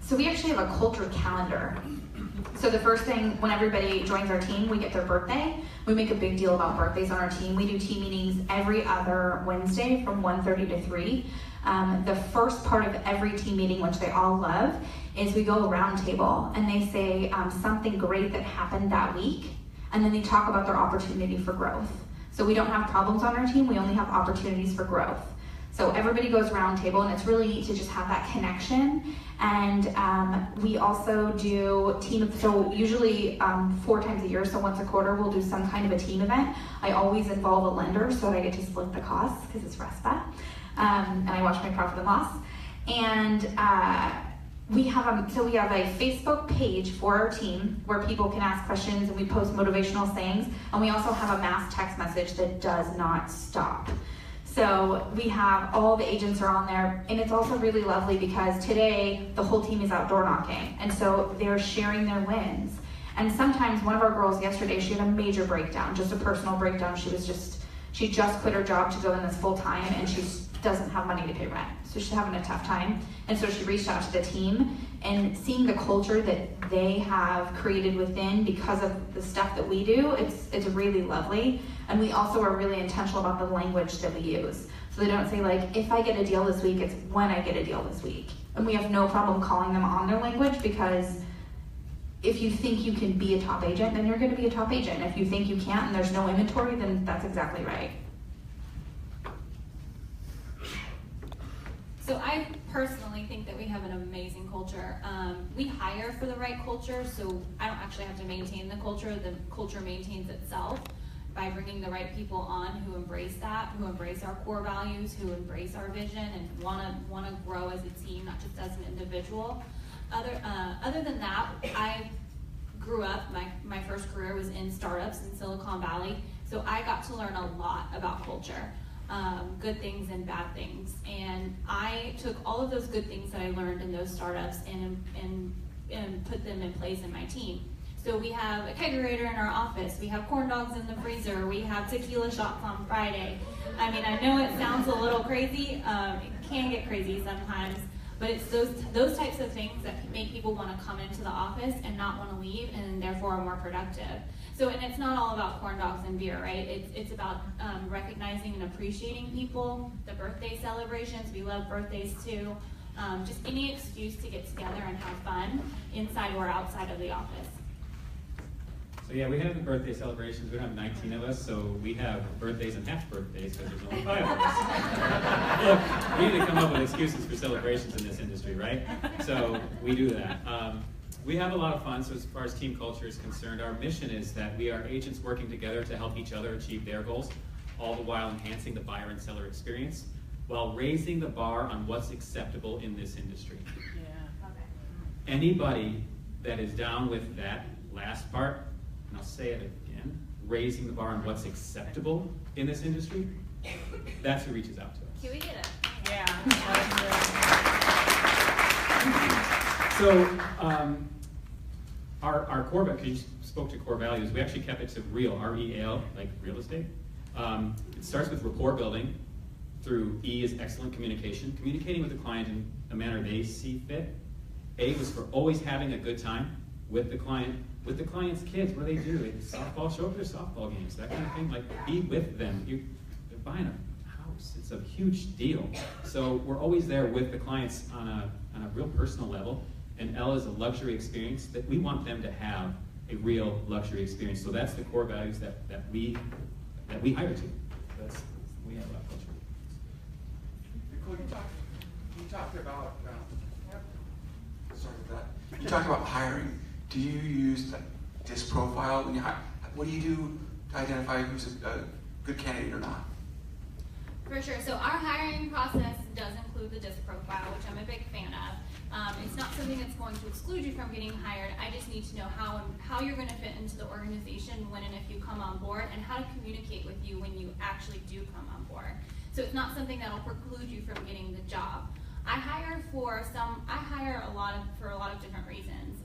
E: So we actually have a culture calendar. So the first thing, when everybody joins our team, we get their birthday. We make a big deal about birthdays on our team. We do team meetings every other Wednesday from 1:30 to 3. The first part of every team meeting, which they all love, is we go around table and they say something great that happened that week, and then they talk about their opportunity for growth. So we don't have problems on our team, we only have opportunities for growth. So everybody goes round table, and it's really neat to just have that connection. And we also do team, so usually 4 times a year, so once a quarter, we'll do some kind of a team event. I always involve a lender so that I get to split the costs because it's RESPA. And I watch my profit and loss. And we have a Facebook page for our team where people can ask questions, and we post motivational sayings. And we also have a mass text message that does not stop. So we have all the agents are on there, and it's also really lovely because today the whole team is out door knocking, and so they're sharing their wins. And sometimes one of our girls yesterday, she had a major breakdown, just a personal breakdown. She just quit her job to go in this full time, and she doesn't have money to pay rent. So she's having a tough time. And so she reached out to the team, and seeing the culture that they have created within because of the stuff that we do, it's really lovely. And we also are really intentional about the language that we use. So they don't say like, if I get a deal this week, it's when I get a deal this week. And we have no problem calling them on their language, because if you think you can be a top agent, then you're gonna be a top agent. If you think you can't and there's no inventory, then that's exactly right.
C: So I personally think that we have an amazing culture. We hire for the right culture, so I don't actually have to maintain the culture maintains itself by bringing the right people on who embrace that, who embrace our core values, who embrace our vision and wanna grow as a team, not just as an individual. Other than that, I grew up, my first career was in startups in Silicon Valley, so I got to learn a lot about culture. Good things and bad things, and I took all of those good things that I learned in those startups and put them in place in my team. So we have a kegerator in our office, we have corn dogs in the freezer, we have tequila shots on Friday. I mean, I know it sounds a little crazy, it can get crazy sometimes, but it's those types of things that make people want to come into the office and not want to leave, and therefore are more productive. So, and it's not all about corn dogs and beer, right? It's about recognizing and appreciating people, the birthday celebrations, we love birthdays too. Just any excuse to get together and have fun inside or outside of the office.
A: So yeah, we have the birthday celebrations. We don't have 19 of us, so we have birthdays and half birthdays because there's only 5 of us. Look, we need to come up with excuses for celebrations in this industry, right? So we do that. We have a lot of fun, so as far as team culture is concerned, our mission is that we are agents working together to help each other achieve their goals, all the while enhancing the buyer and seller experience, while raising the bar on what's acceptable in this industry.
G: Yeah.
A: Anybody that is down with that last part, and I'll say it again, raising the bar on what's acceptable in this industry, that's who reaches out to us.
C: Can we get it?
G: Yeah.
A: So, our core, because you spoke to core values, we actually kept it to real, R-E-A-L, like real estate. It starts with rapport building. Through E is excellent communication, communicating with the client in a manner they see fit. A was for always having a good time with the client, with the client's kids. What do? Softball, show up to their softball games, that kind of thing. Like, be with them. They're buying a house. It's a huge deal. So we're always there with the clients on a real personal level. And L is a luxury experience that we want them to have a real luxury experience. So that's the core values that we hire to. We have that culture.
B: Nicole, you talked about sorry about that. You talked about hiring. Do you use the DISC profile when you hire? What do you do to identify who's a good candidate or not?
C: For sure. So our hiring process does include the DISC profile, which I'm a big fan of. It's not something that's going to exclude you from getting hired. I just need to know how you're going to fit into the organization when and if you come on board, and how to communicate with you when you actually do come on board. So it's not something that'll preclude you from getting the job. I hire for a lot of different reasons.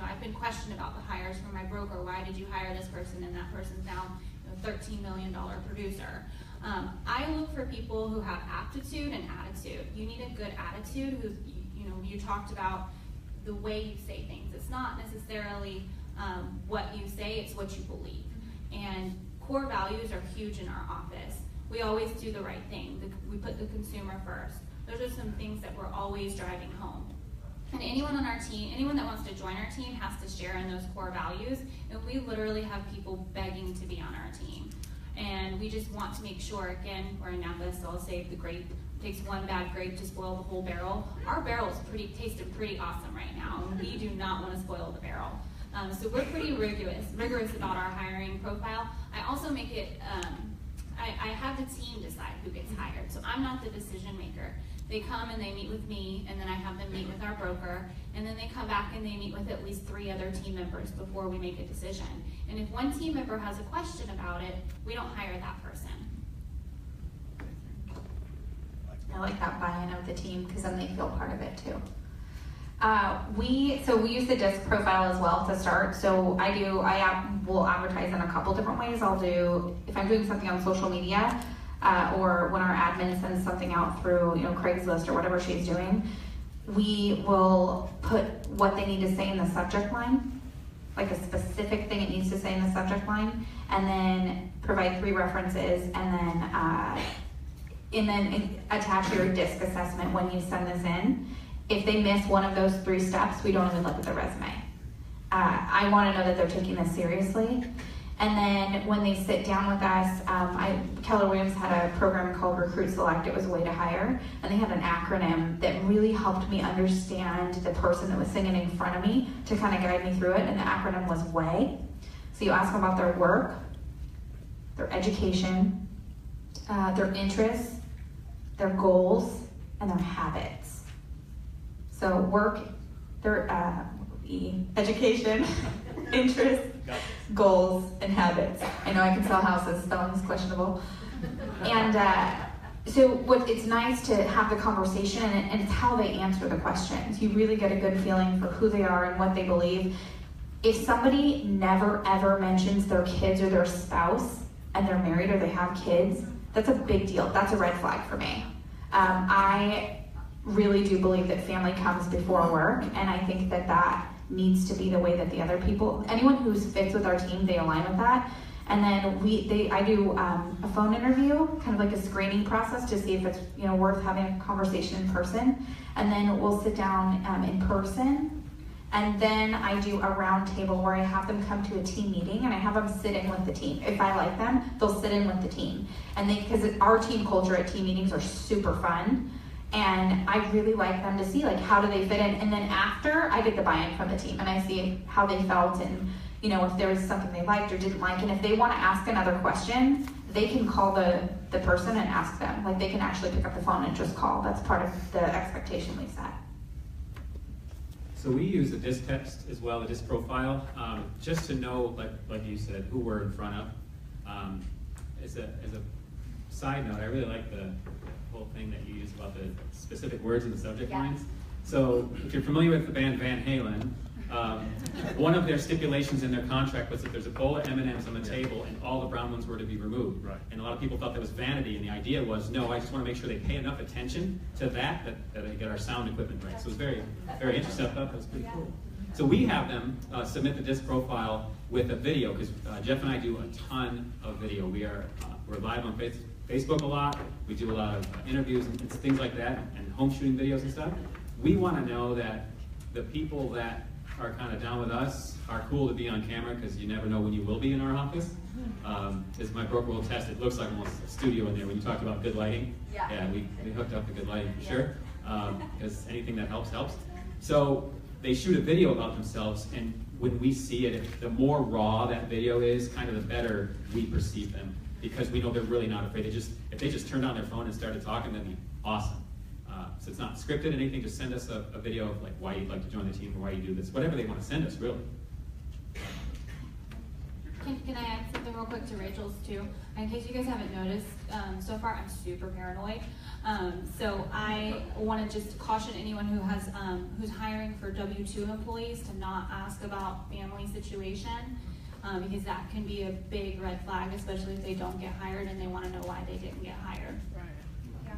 C: I've been questioned about the hires from my broker. Why did you hire this person and that person's now $13 million producer? I look for people who have aptitude and attitude. You need a good attitude. You talked about the way you say things. It's not necessarily what you say, it's what you believe. And core values are huge in our office. We always do the right thing. We put the consumer first. Those are some things that we're always driving home. And anyone on our team, anyone that wants to join our team has to share in those core values. And we literally have people begging to be on our team. And we just want to make sure, again, we're in Napa, so I'll say the grape. It takes one bad grape to spoil the whole barrel. Our barrel is tasted pretty awesome right now. We do not want to spoil the barrel. So we're pretty rigorous about our hiring profile. I also make it, I have the team decide who gets hired. So I'm not the decision maker. They come and they meet with me, and then I have them meet with our broker, and then they come back and they meet with at least 3 other team members before we make a decision. And if one team member has a question about it, we don't hire that person.
E: I like that buy-in of the team because then they feel part of it too. We use the DISC profile as well to start. So I will advertise in a couple different ways. I'll do, if I'm doing something on social media, or when our admin sends something out through Craigslist or whatever she's doing, we will put what they need to say in the subject line, like a specific thing it needs to say in the subject line, and then provide 3 references, and then attach your DISC assessment when you send this in. If they miss one of those 3 steps, we don't even look at the resume. I want to know that they're taking this seriously. And then when they sit down with us, Keller Williams had a program called Recruit Select. It was Way to Hire, and they had an acronym that really helped me understand the person that was sitting in front of me to kind of guide me through it, and the acronym was WAY. So you ask them about their work, their education, their interests, their goals, and their habits. So work, their education, interests, goals, and habits. I know I can sell houses, spelling is questionable. And so it's nice to have the conversation, and it's how they answer the questions. You really get a good feeling for who they are and what they believe. if somebody never ever mentions their kids or their spouse and they're married or they have kids, that's a big deal. That's a red flag for me. I really do believe that family comes before work, and I think that that needs to be the way that the other people, anyone who fits with our team, they align with that. And then I do a phone interview, kind of like a screening process to see if it's worth having a conversation in person. And then we'll sit down in person. And then I do a round table where I have them come to a team meeting and I have them sit in with the team. If I like them, they'll sit in with the team. And because our team culture at team meetings are super fun. And I really like them to see how do they fit in. And then after, I get the buy-in from the team and I see how they felt and if there was something they liked or didn't like. And if they want to ask another question, they can call the person and ask them. They can actually pick up the phone and just call. That's part of the expectation we set.
A: So we use the disc test as well, the disc profile, just to know, like you said, who we're in front of. As a side note, I really like the whole thing that you use about the specific words in the subject lines. So if you're familiar with the band Van Halen, one of their stipulations in their contract was that there's a bowl of M&Ms on the table and all the brown ones were to be removed.
D: Right.
A: And a lot of people thought that was vanity, and the idea was, no, I just want to make sure they pay enough attention to that they get our sound equipment right. So it was very, very interesting. I thought that was pretty cool. So we have them submit the disc profile with a video, because Geoff and I do a ton of video. We're live on Facebook a lot. We do a lot of interviews and things like that, and home shooting videos and stuff. We want to know that the people that are kind of down with us are cool to be on camera, because you never know when you will be in our office. As my broker will test, it looks like almost a studio in there when you talk about good lighting. Yeah, we hooked up the good lighting for sure, because anything that helps. So they shoot a video about themselves, and when we see it, the more raw that video is, kind of the better we perceive them, because we know they're really not afraid. If they just turned on their phone and started talking, that'd be awesome. So it's not scripted or anything, just send us a video of why you'd like to join the team or why you do this, whatever they want to send us, really.
C: Can I add something real quick to Rachel's too? In case you guys haven't noticed, so far I'm super paranoid. So I want to just caution anyone who's hiring for W-2 employees to not ask about family situation, because that can be a big red flag, especially if they don't get hired and they want to know why they didn't get hired.
E: Right. Yeah.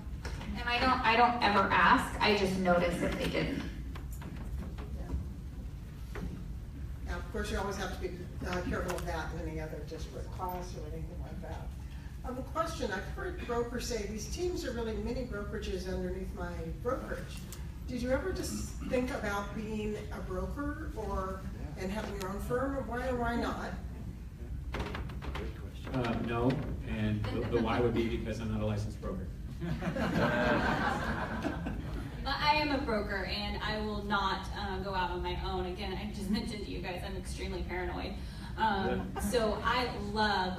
E: And I don't ever ask. I just notice if they didn't.
F: Now, of course, you always have to be careful of that in any other district class or anything like that. A question, I've heard brokers say these teams are really mini brokerages underneath my brokerage. Did you ever just think about being a broker and having your own firm, or why not?
A: No, and the why would be because I'm not a licensed broker.
C: I am a broker, and I will not go out on my own. Again, I just mentioned to you guys, I'm extremely paranoid. So I love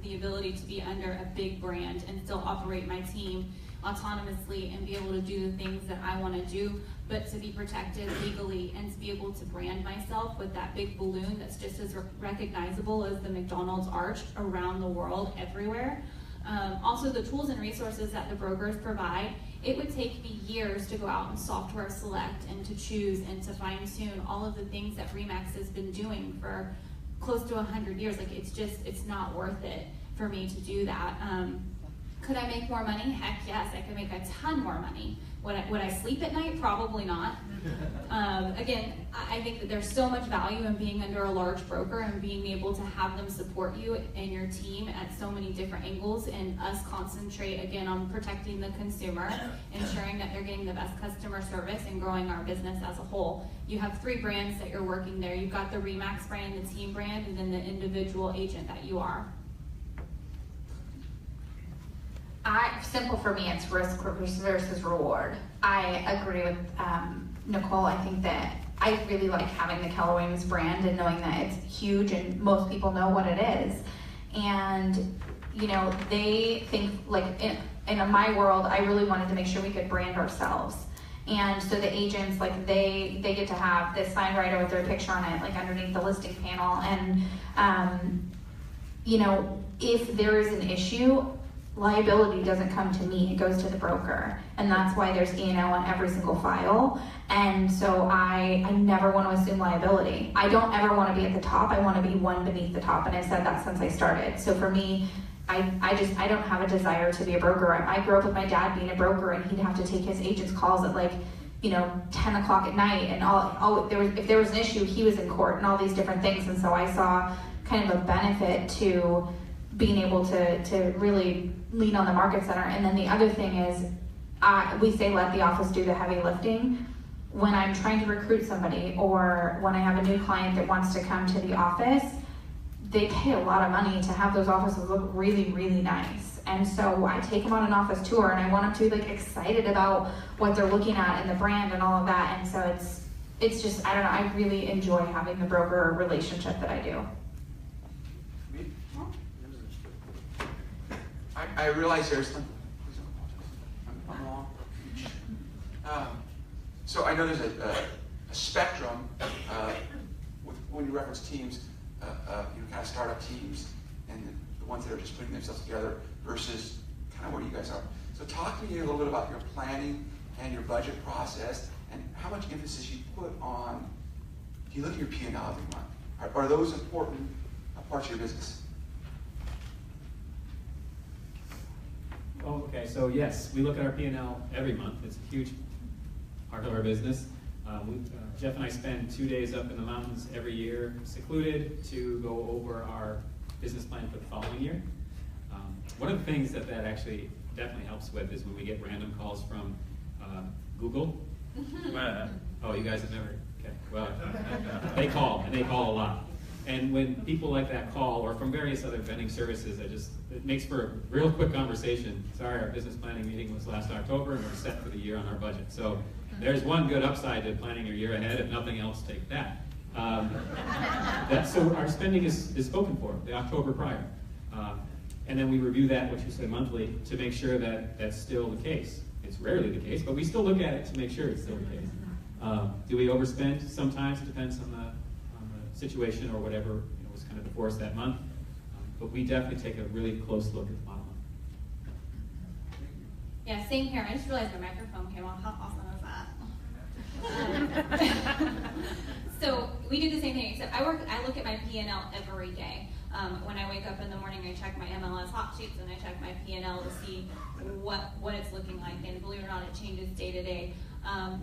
C: the ability to be under a big brand and still operate my team autonomously and be able to do the things that I want to do, but to be protected legally and to be able to brand myself with that big balloon that's just as recognizable as the McDonald's arch around the world everywhere. Also, the tools and resources that the brokers provide, it would take me years to go out and software select and to choose and to fine tune all of the things that RE/MAX has been doing for close to 100 years. It's not worth it for me to do that. Could I make more money? Heck yes, I could make a ton more money. Would I sleep at night? Probably not. Again, I think that there's so much value in being under a large broker and being able to have them support you and your team at so many different angles, and us concentrate again on protecting the consumer, ensuring that they're getting the best customer service and growing our business as a whole. You have 3 brands that you're working there. You've got the RE/MAX brand, the team brand, and then the individual agent that you are.
E: Simple for me, it's risk versus reward. I agree with Nicole. I think that I really like having the Keller Williams brand and knowing that it's huge and most people know what it is. And they think in my world, I really wanted to make sure we could brand ourselves. And so the agents, they get to have this sign writer with their picture on it, underneath the listing panel. And if there is an issue, liability doesn't come to me, it goes to the broker. And that's why there's E&O on every single file. And so I never want to assume liability. I don't ever want to be at the top, I want to be one beneath the top, and I've said that since I started. So for me, I don't have a desire to be a broker. I grew up with my dad being a broker, and he'd have to take his agent's calls at like, 10 o'clock at night, and if there was an issue, he was in court and all these different things. And so I saw kind of a benefit to being able to really lean on the market center. And then the other thing is, we say let the office do the heavy lifting. When I'm trying to recruit somebody, or when I have a new client that wants to come to the office, they pay a lot of money to have those offices look really, really nice. And so I take them on an office tour, and I want them to be like excited about what they're looking at and the brand and all of that. And so it's just, I don't know, I really enjoy having the broker relationship that I do.
B: I realize there's some. I'm long. So I know there's a spectrum when you reference teams, kind of startup teams, and the ones that are just putting themselves together versus kind of where you guys are. So talk to me a little bit about your planning and your budget process, and how much emphasis you put on. Do you look at your P&L every month? Are those important parts of your business?
A: Oh, okay, so yes, we look at our P&L every month. It's a huge part of our business. Geoff and I spend 2 days up in the mountains every year, secluded, to go over our business plan for the following year. One of the things that actually definitely helps with is when we get random calls from Google. Oh, you guys have never? Okay, well, they call, and they call a lot. And when people like that call, or from various other vending services, it makes for a real quick conversation. Sorry, our business planning meeting was last October, and we're set for the year on our budget. So there's one good upside to planning your year ahead. If nothing else, take that. So our spending is spoken for the October prior. And then we review that, what you said, monthly, to make sure that that's still the case. It's rarely the case, but we still look at it to make sure it's still the case. Do we overspend? Sometimes, it depends on the situation or whatever was kind of before us that month. But we definitely take a really close look at the bottom line.
C: Yeah, same here. I just realized my microphone came on. How awesome is that? So we do the same thing, except I look at my P&L every day. When I wake up in the morning, I check my MLS hot sheets, and I check my P&L to see what it's looking like. And believe it or not, it changes day to day.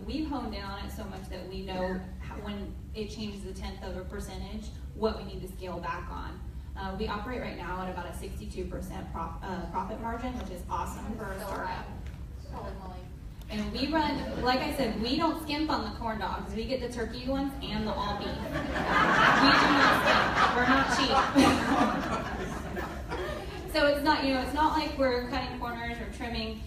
C: We've honed in on it so much that we know when it changes a 1/10%, what we need to scale back on. We operate right now at about a 62% profit margin, which is awesome for a startup. And we run, like I said, we don't skimp on the corn dogs. We get the turkey ones and the all beef. We do not skimp. We're not cheap. So it's not, it's not like we're cutting corners or trimming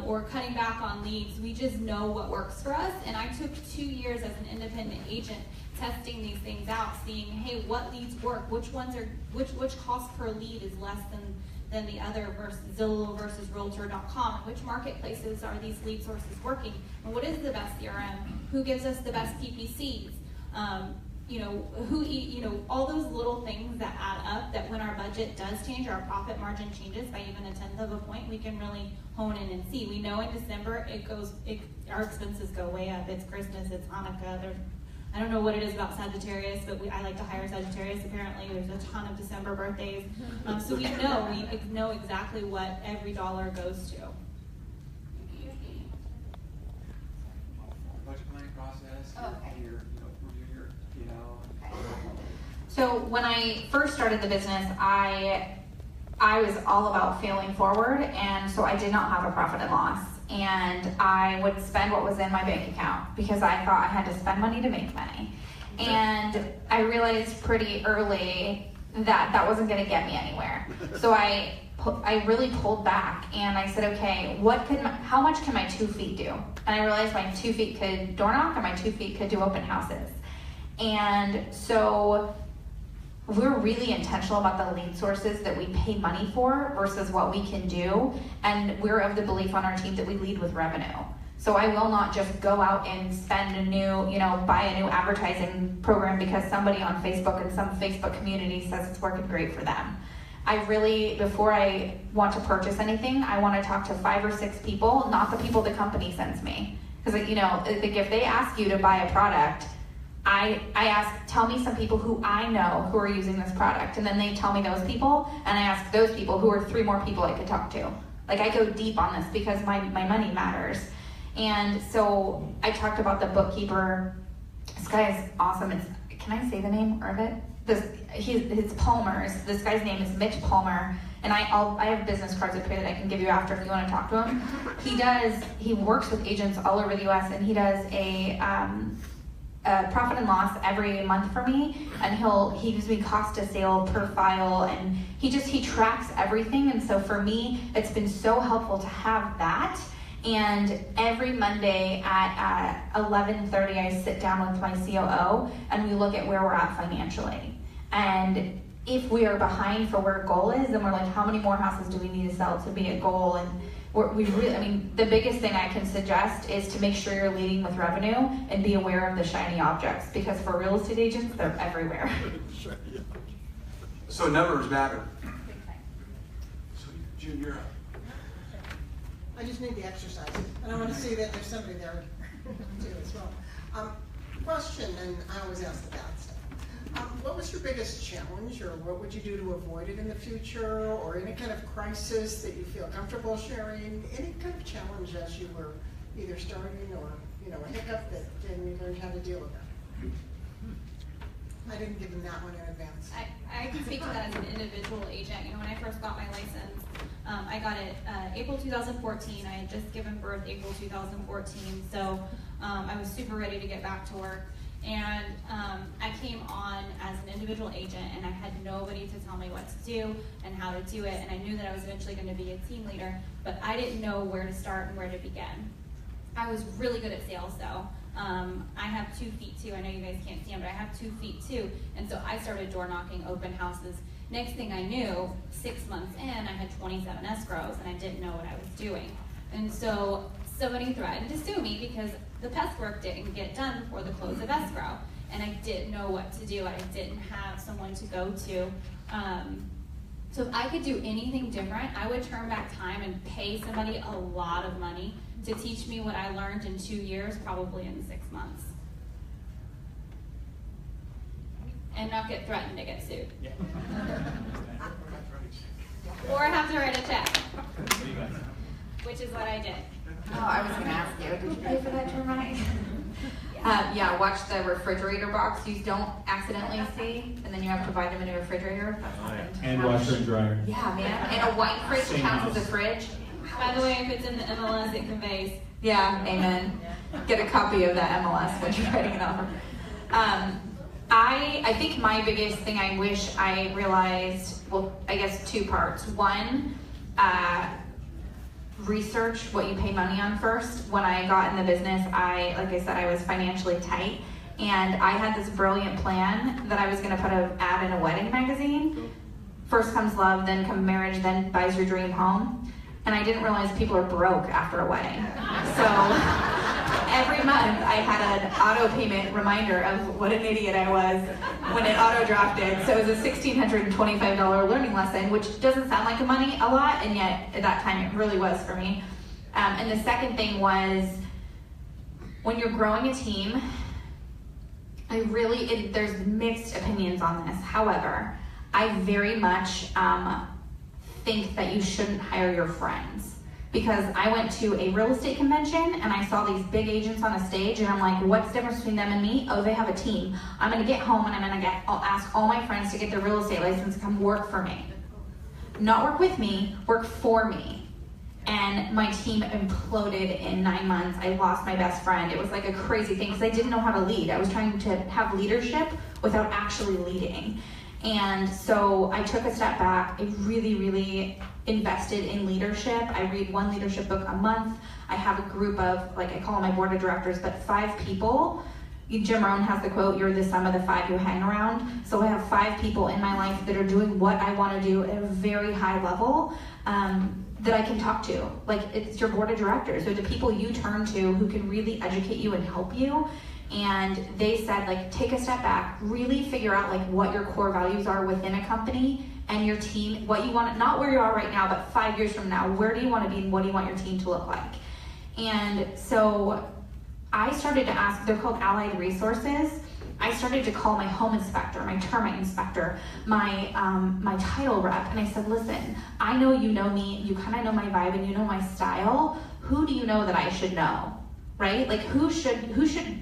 C: or cutting back on leads. We just know what works for us. And I took 2 years as an independent agent testing these things out, seeing, hey, what leads work? Which ones are, which cost per lead is less than the other, versus Zillow versus Realtor.com? Which marketplaces are these lead sources working? And what is the best CRM? Who gives us the best PPCs? All those little things that add up, that when our budget does change, our profit margin changes by even a 1/10 of a point, we can really hone in and see. We know in December our expenses go way up. It's Christmas, it's Hanukkah. I don't know what it is about Sagittarius, but I like to hire Sagittarius. Apparently, there's a ton of December birthdays. So we know exactly what every dollar goes to.
B: Budget planning process.
E: Okay.
B: Review your,
E: So when I first started the business, I was all about failing forward, and so I did not have a profit and loss. And I would spend what was in my bank account because I thought I had to spend money to make money. And I realized pretty early that that wasn't going to get me anywhere. So I really pulled back, and I said, okay, how much can my 2 feet do? And I realized my 2 feet could door knock, and my 2 feet could do open houses. And so we're really intentional about the lead sources that we pay money for versus what we can do. And we're of the belief on our team that we lead with revenue. So I will not just go out and spend buy a new advertising program because somebody on Facebook and some Facebook community says it's working great for them. I really, before I want to purchase anything, I want to talk to 5 or 6 people, not the people the company sends me. Because, you know, like if they ask you to buy a product, I ask, tell me some people who I know who are using this product. And then they tell me those people, and I ask those people who are 3 more people I could talk to. Like, I go deep on this because my money matters. And so I talked about the bookkeeper. This guy is awesome. Can I say the name of it? It's Palmer's. This guy's name is Mitch Palmer, and I have business cards up here that I can give you after if you want to talk to him. He works with agents all over the U.S. and he does a profit and loss every month for me, and he gives me cost of sale per file, and he tracks everything. And so for me, it's been so helpful to have that. And every Monday at 11:30, I sit down with my COO and we look at where we're at financially. And if we are behind for where goal is, then we're like, how many more houses do we need to sell to be at goal? And the biggest thing I can suggest is to make sure you're leading with revenue and be aware of the shiny objects, because for real estate agents, they're everywhere.
B: So numbers matter. So June, you're up.
F: I just need the exercise, and I want to see that there's somebody there too as well. Question, and I always ask the bad stuff. What was your biggest challenge, or what would you do to avoid it in the future, or any kind of crisis that you feel comfortable sharing? Any kind of challenge as you were either starting or, you know, a hiccup that then you learned how to deal with it? I didn't give them that one in advance.
C: I can speak to that as an individual agent. You know, when I first got my license, I got it April 2014. I had just given birth April 2014, so I was super ready to get back to work. And I came on as an individual agent, and I had nobody to tell me what to do and how to do it, and I knew that I was eventually going to be a team leader, but I didn't know where to start and where to begin. I was really good at sales, though. I have 2 feet too. I know you guys can't see them, but I have 2 feet too. And so I started door knocking, open houses. Next thing I knew, 6 months in, I had 27 escrows, and I didn't know what I was doing. And so somebody threatened to sue me because the pest work didn't get done before the close of escrow, and I didn't know what to do. I didn't have someone to go to. So if I could do anything different, I would turn back time and pay somebody a lot of money to teach me what I learned in 2 years, probably in 6 months. And not get threatened to get sued.
A: Yeah.
C: Or have to write a check, which is what I did.
E: Oh, I was going to ask you, did you pay for that termite? Yeah, watch the refrigerator box you don't accidentally see, and then you have to buy them in a refrigerator. That's happened.
A: And washer and dryer.
E: Yeah, man. And a white fridge
A: Same
E: counts as a
A: house.
E: fridge.
C: By the way, if it's in the MLS, it conveys.
E: Yeah, amen. Get a copy of that MLS when you're writing it off. I think my biggest thing I wish I realized, well, I guess 2 parts. One, research what you pay money on first. When I got in the business, like I said, I was financially tight, and I had this brilliant plan that I was going to put an ad in a wedding magazine. First comes love, then comes marriage, then buys your dream home. And I didn't realize people are broke after a wedding. So every month I had an auto payment reminder of what an idiot I was when it auto drafted. So it was a $1,625 learning lesson, which doesn't sound like money a lot, and yet at that time it really was for me. And the second thing was, when you're growing a team, there's mixed opinions on this. However, I very much think that you shouldn't hire your friends, because I went to a real estate convention and I saw these big agents on a stage, and I'm like, what's the difference between them and me? Oh, they have a team. I'm gonna get home and I'll ask all my friends to get their real estate license to come work for me. Not work with me, work for me. And my team imploded in 9 months. I lost my best friend. It was like a crazy thing because I didn't know how to lead. I was trying to have leadership without actually leading. And so I took a step back. I really, really invested in leadership. I read 1 leadership book a month. I have a group of, like I call them my board of directors, but 5 people. Jim Rohn has the quote, you're the sum of the 5 you hang around. So I have 5 people in my life that are doing what I want to do at a very high level that I can talk to. Like, it's your board of directors. They're the people you turn to who can really educate you and help you. And they said, like, take a step back, really figure out like what your core values are within a company, and your team, what you want, not where you are right now, but 5 years from now, where do you want to be and what do you want your team to look like? And so I started to ask, they're called Allied Resources. I started to call my home inspector, my termite inspector, my title rep, and I said, listen, I know you know me, you kind of know my vibe and you know my style. Who do you know that I should know? Right? Like who should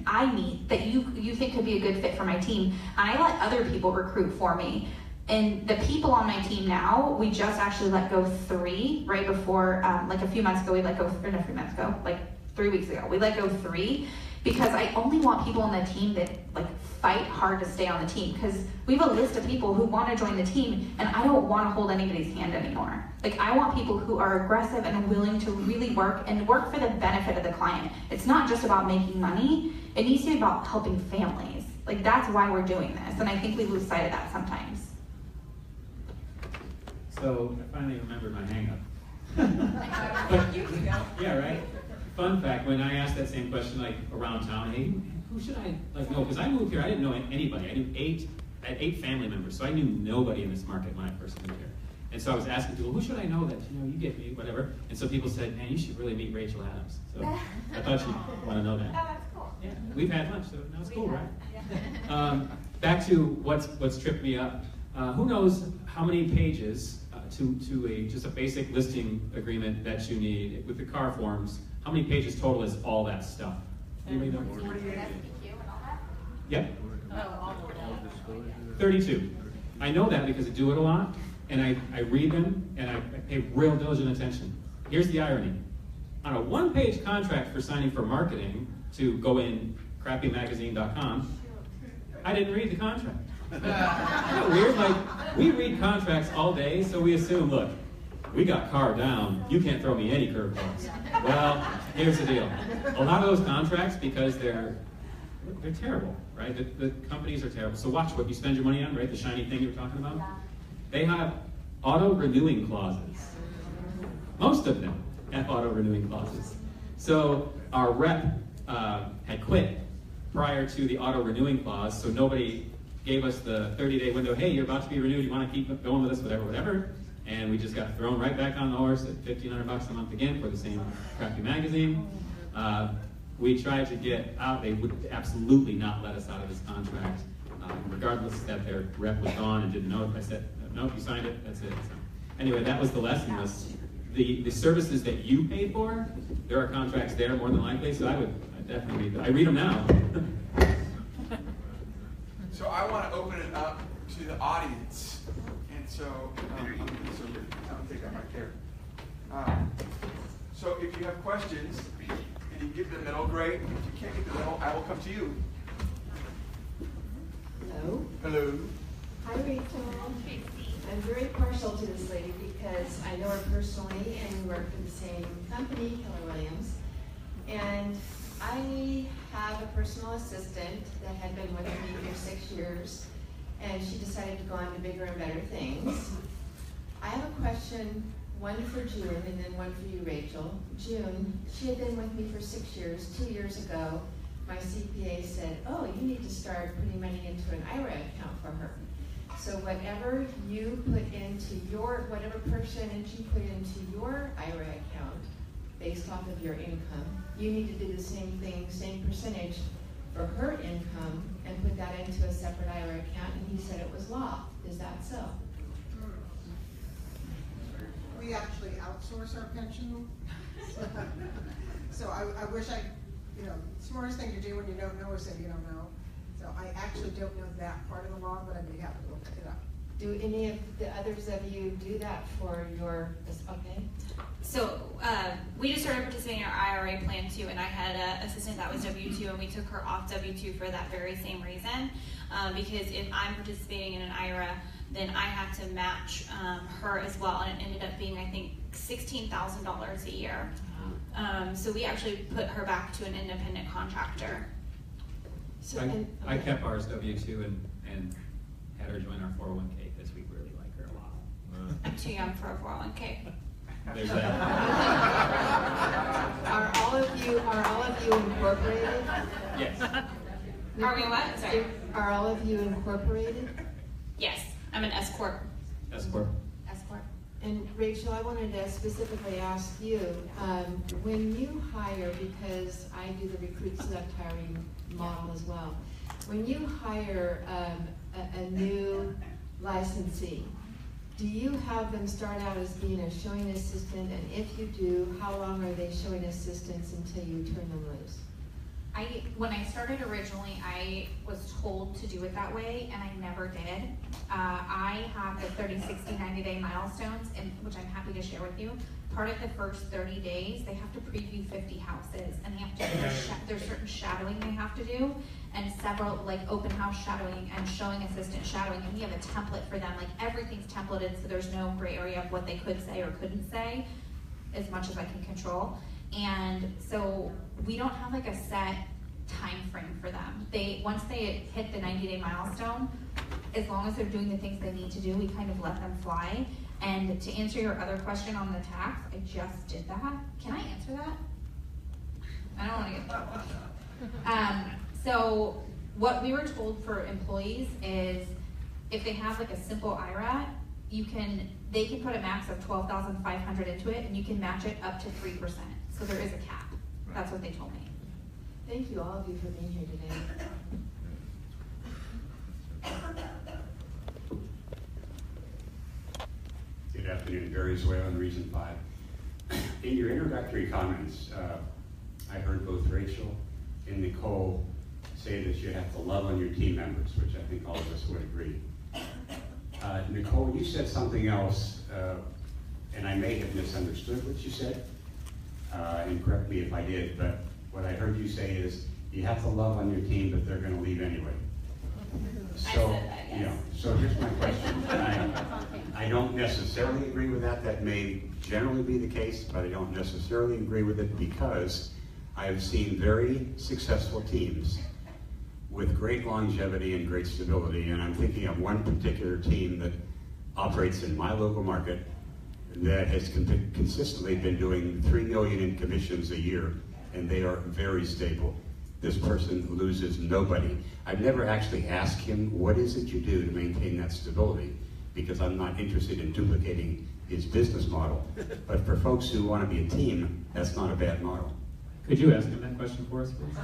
E: I meet that you think could be a good fit for my team? And I let other people recruit for me. And the people on my team now, we just actually let go 3 right before, like a few months ago, we let go, or no, 3 months ago, like 3 weeks ago, we let go 3 because I only want people on the team that like fight hard to stay on the team, because we have a list of people who want to join the team and I don't want to hold anybody's hand anymore. Like I want people who are aggressive and willing to really work and work for the benefit of the client. It's not just about making money, it needs to be about helping families. Like that's why we're doing this, and I think we lose sight of that sometimes.
A: So I finally remembered my hang-up. Yeah, right? Fun fact, when I asked that same question like around town, hey, who should I like know? Because I moved here, I didn't know anybody. I had 8 family members, so I knew nobody in this market when I first moved here. And so I was asking people, who should I know that, you get me, whatever. And so people said, man, you should really meet Rachel Adams. So I thought you'd want to know that.
C: Oh, that's cool.
A: Yeah, we've had lunch, so now it's cool, right? Yeah. Back to what's tripped me up. Who knows how many pages to just a basic listing agreement that you need with the C.A.R forms? How many pages total is all that stuff? Anybody know?
C: 48.
A: Yep. 32. I know that because I do it a lot, and I read them, and I pay real diligent attention. Here's the irony. On a 1-page contract for signing for marketing to go in crappymagazine.com, I didn't read the contract. Isn't that weird? Like, we read contracts all day, so we assume, look, we got C.A.R down, you can't throw me any curveballs. Well, here's the deal. A lot of those contracts, because they're terrible, right? The companies are terrible. So watch what you spend your money on, right? The shiny thing you were talking about. They have auto-renewing clauses. Most of them have auto-renewing clauses. So our rep had quit prior to the auto-renewing clause, so nobody gave us the 30-day window, hey, you're about to be renewed, you want to keep going with us, whatever. And we just got thrown right back on the horse at $1,500 a month again for the same crappy magazine. We tried to get out, they would absolutely not let us out of this contract, regardless that their rep was gone and didn't know it. I said, nope, you signed it, that's it. So, anyway, that was the lesson. Was the services that you paid for, there are contracts there more than likely, so I definitely read them. I read them now.
B: So I want to open it up to the audience. And so, I'm going to take that right there. So if you have questions and you get the middle, great. If you can't get the middle, I will come to you.
G: Hello.
B: Hello.
G: Hi, Rachel. I'm very partial to this lady because I know her personally and we work for the same company, Keller Williams. And I have a personal assistant that had been with me for 6 years, and she decided to go on to bigger and better things. I have a question, one for June and then one for you, Rachel. June, she had been with me for 6 years. 2 years ago, my CPA said, oh, you need to start putting money into an IRA account for her. So whatever you put into whatever percentage you put into your IRA account, based off of your income, you need to do the same thing, same percentage for her income and put that into a separate IRA account, and he said it was law. Is that so?
F: We actually outsource our pension. So I wish smartest thing to do when you don't know is say you don't know. So I actually don't know that part of the law, but I'd be happy to look it up.
G: Do any of the others of you do that for your, okay?
C: So we just started participating in our IRA plan too, and I had an assistant that was W-2, and we took her off W-2 for that very same reason. Because if I'm participating in an IRA, then I have to match her as well, and it ended up being, I think, $16,000 a year. So we actually put her back to an independent contractor.
G: So,
A: I kept ours W-2 and had her join our 401k because we really like her a lot.
C: I'm too young for a 401k.
A: There's that.
G: Are all of you incorporated?
A: Yes.
C: Are we what? Sorry.
G: Are all of you incorporated?
C: Yes, I'm an S corp.
A: S Corp.
C: S Corp.
G: And Rachel, I wanted to specifically ask you, when you hire, because I do the recruit select hiring model as well, when you hire a new licensee, do you have them start out as being a showing assistant, and if you do, how long are they showing assistants until you turn them loose?
E: When I started originally, I was told to do it that way, and I never did. I have the 30, 60, 90-day milestones, which I'm happy to share with you. Part of the first 30 days, they have to preview 50 houses, and they have to there's certain shadowing they have to do, and several like open house shadowing and showing assistant shadowing, and we have a template for them. Like everything's templated, so there's no gray area of what they could say or couldn't say, as much as I can control. And so we don't have like a set time frame for them. Once they hit the 90-day milestone, as long as they're doing the things they need to do, we kind of let them fly. And to answer your other question on the tax, I just did that. Can I answer that? I don't want to get so what we were told for employees is if they have like a simple IRA, they can put a max of $12,500 into it, and you can match it up to 3%. So there is a cap. That's what they told me.
G: Thank you, all of you, for being here today.
H: Good afternoon, Barry Zoyle on Reason 5. In your introductory comments, I heard both Rachel and Nicole say that you have to love on your team members, which I think all of us would agree. Nicole, you said something else, and I may have misunderstood what you said, and correct me if I did, but what I heard you say is you have to love on your team, but they're going to leave anyway. So, so here's my question. I don't necessarily agree with that. That may generally be the case, but I don't necessarily agree with it because I have seen very successful teams with great longevity and great stability, and I'm thinking of one particular team that operates in my local market that has consistently been doing $3 million in commissions a year, and they are very stable. This person loses nobody. I've never actually asked him, what is it you do to maintain that stability? Because I'm not interested in duplicating his business model. But for folks who want to be a team, that's not a bad model.
A: Could you ask him that question for us, please?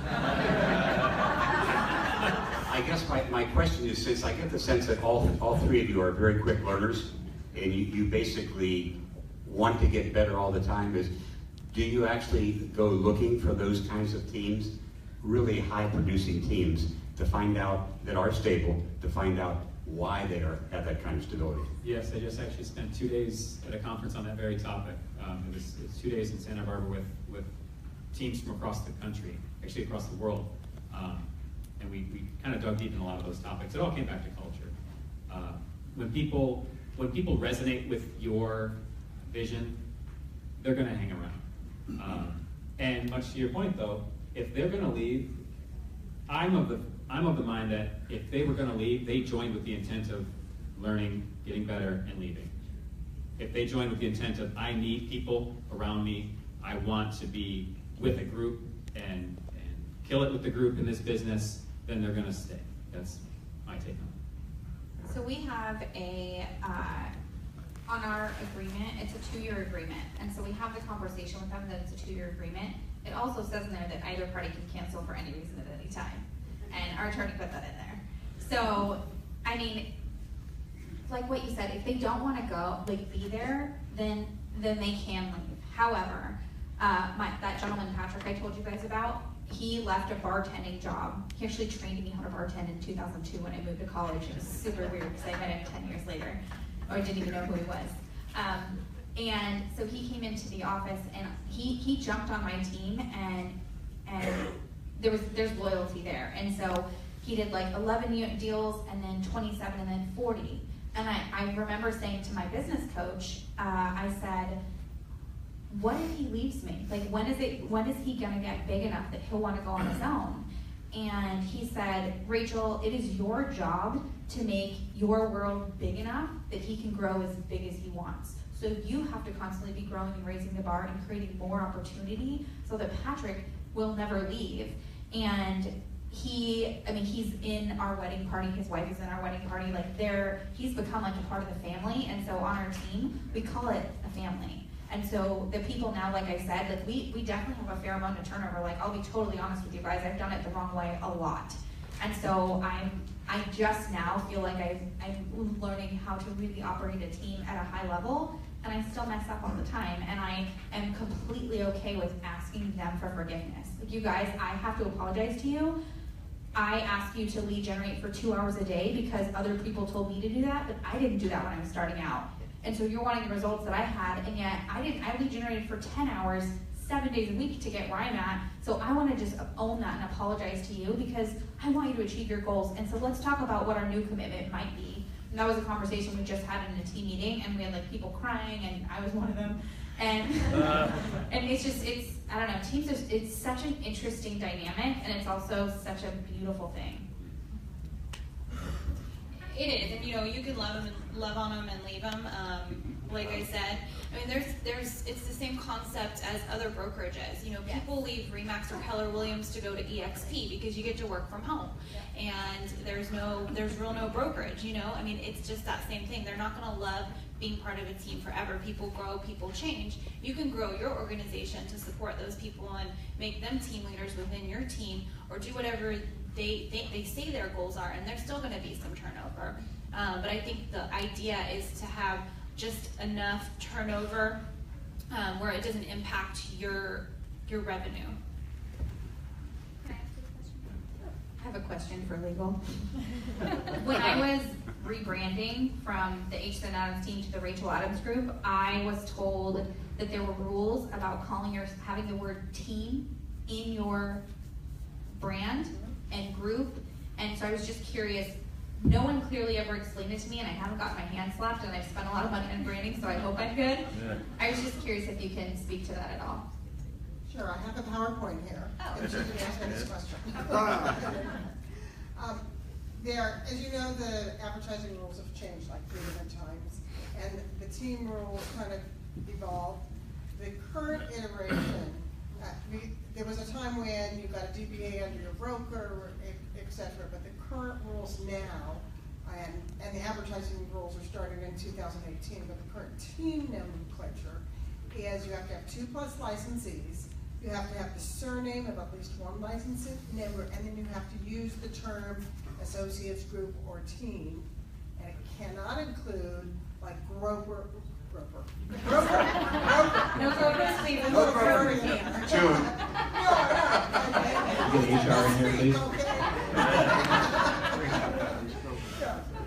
H: I guess my question is, since I get the sense that all three of you are very quick learners, and you basically want to get better all the time, do you actually go looking for those kinds of teams, really high-producing teams, to find out that are stable, to find out why they have that kind of stability?
A: Yes, I just actually spent 2 days at a conference on that very topic. It was 2 days in Santa Barbara with teams from across the country, actually across the world. And we kind of dug deep in a lot of those topics. It all came back to culture. When people resonate with your vision, they're going to hang around. And much to your point, though, if they're going to leave, I'm of the mind that if they were going to leave, they joined with the intent of learning, getting better, and leaving. If they joined with the intent of I need people around me, I want to be with a group and kill it with the group in this business, then they're going to stay. That's my take on it.
E: So we have on our agreement, it's a 2-year agreement. And so we have the conversation with them that it's a 2-year agreement. It also says in there that either party can cancel for any reason at any time. And our attorney put that in there. So, I mean, like what you said, if they don't want to go, like be there, then they can leave. However, that gentleman, Patrick, I told you guys about, he left a bartending job. He actually trained me how to bartend in 2002 when I moved to college. It was super weird because I met him 10 years later, or I didn't even know who he was. And so he came into the office and he jumped on my team, and there's loyalty there. And so he did like 11 deals and then 27 and then 40. And I remember saying to my business coach, I said, what if he leaves me? Like, when is he gonna get big enough that he'll wanna go on his own? And he said, Rachel, it is your job to make your world big enough that he can grow as big as he wants. So you have to constantly be growing and raising the bar and creating more opportunity so that Patrick will never leave. And he's in our wedding party, his wife is in our wedding party, like he's become like a part of the family, and so on our team, we call it a family. And so the people now, like I said, like we definitely have a fair amount of turnover. Like, I'll be totally honest with you guys, I've done it the wrong way a lot. And so I just now feel like I'm learning how to really operate a team at a high level, and I still mess up all the time, and I am completely okay with asking them for forgiveness. Like, you guys, I have to apologize to you. I ask you to lead generate for 2 hours a day because other people told me to do that, but I didn't do that when I was starting out. And so you're wanting the results that I had, and yet I lead generated for 10 hours, 7 days a week to get where I'm at. So I want to just own that and apologize to you because I want you to achieve your goals. And so let's talk about what our new commitment might be. And that was a conversation we just had in a team meeting, and we had like people crying, and I was one of them. And and it's I don't know, teams it's such an interesting dynamic, and it's also such a beautiful thing.
C: It is, and you can love on them and leave them. Like I said, I mean, it's the same concept as other brokerages. People leave Remax or Keller Williams to go to EXP because you get to work from home, and there's no brokerage. I mean, it's just that same thing. They're not going to love being part of a team forever. People grow, people change. You can grow your organization to support those people and make them team leaders within your team, or do whatever they say their goals are, and there's still going to be some turnover. But I think the idea is to have just enough turnover where it doesn't impact your revenue.
E: Can I ask you a question? I have a question for legal. When I was rebranding from the H. Adams team to the Rachel Adams group, I was told that there were rules about having the word team in your brand and group, and so I was just curious. No one clearly ever explained it to me, and I haven't gotten my hand slapped, and I've spent a lot of money on branding, so I hope I'm good. Yeah. I was just curious if you can speak to that at all.
F: Sure, I have a PowerPoint here.
C: Oh.
F: And you can ask me this question. As you know, the advertising rules have changed like 3 different times, and the team rules kind of evolved. The current iteration, there was a time when you got a DBA under your broker, etc. But the current rules now, and the advertising rules are started in 2018, but the current team nomenclature is you have to have 2+ licensees, you have to have the surname of at least one licensee member, and then you have to use the term associates, group, or team, and it cannot include like broker. No brokers, please.
B: No brokers. June.
I: Get HR in here, please.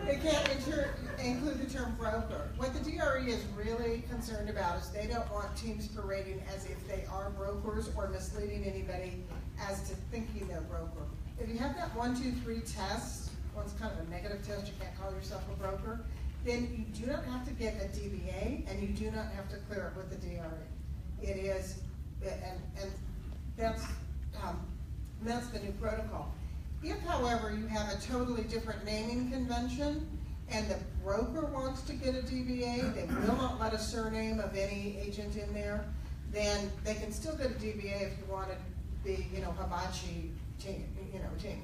F: It can't include the term broker. What the DRE is really concerned about is they don't want teams parading as if they are brokers or misleading anybody as to thinking they're broker. If you have that 1, 2, 3 test, one's kind of a negative test, you can't call yourself a broker, then you do not have to get a DBA, and you do not have to clear it with the DRE. It is, and that's the new protocol. If, however, you have a totally different naming convention, and the broker wants to get a DBA, they will not let a surname of any agent in there, then they can still get a DBA if you want to be, Hibachi team,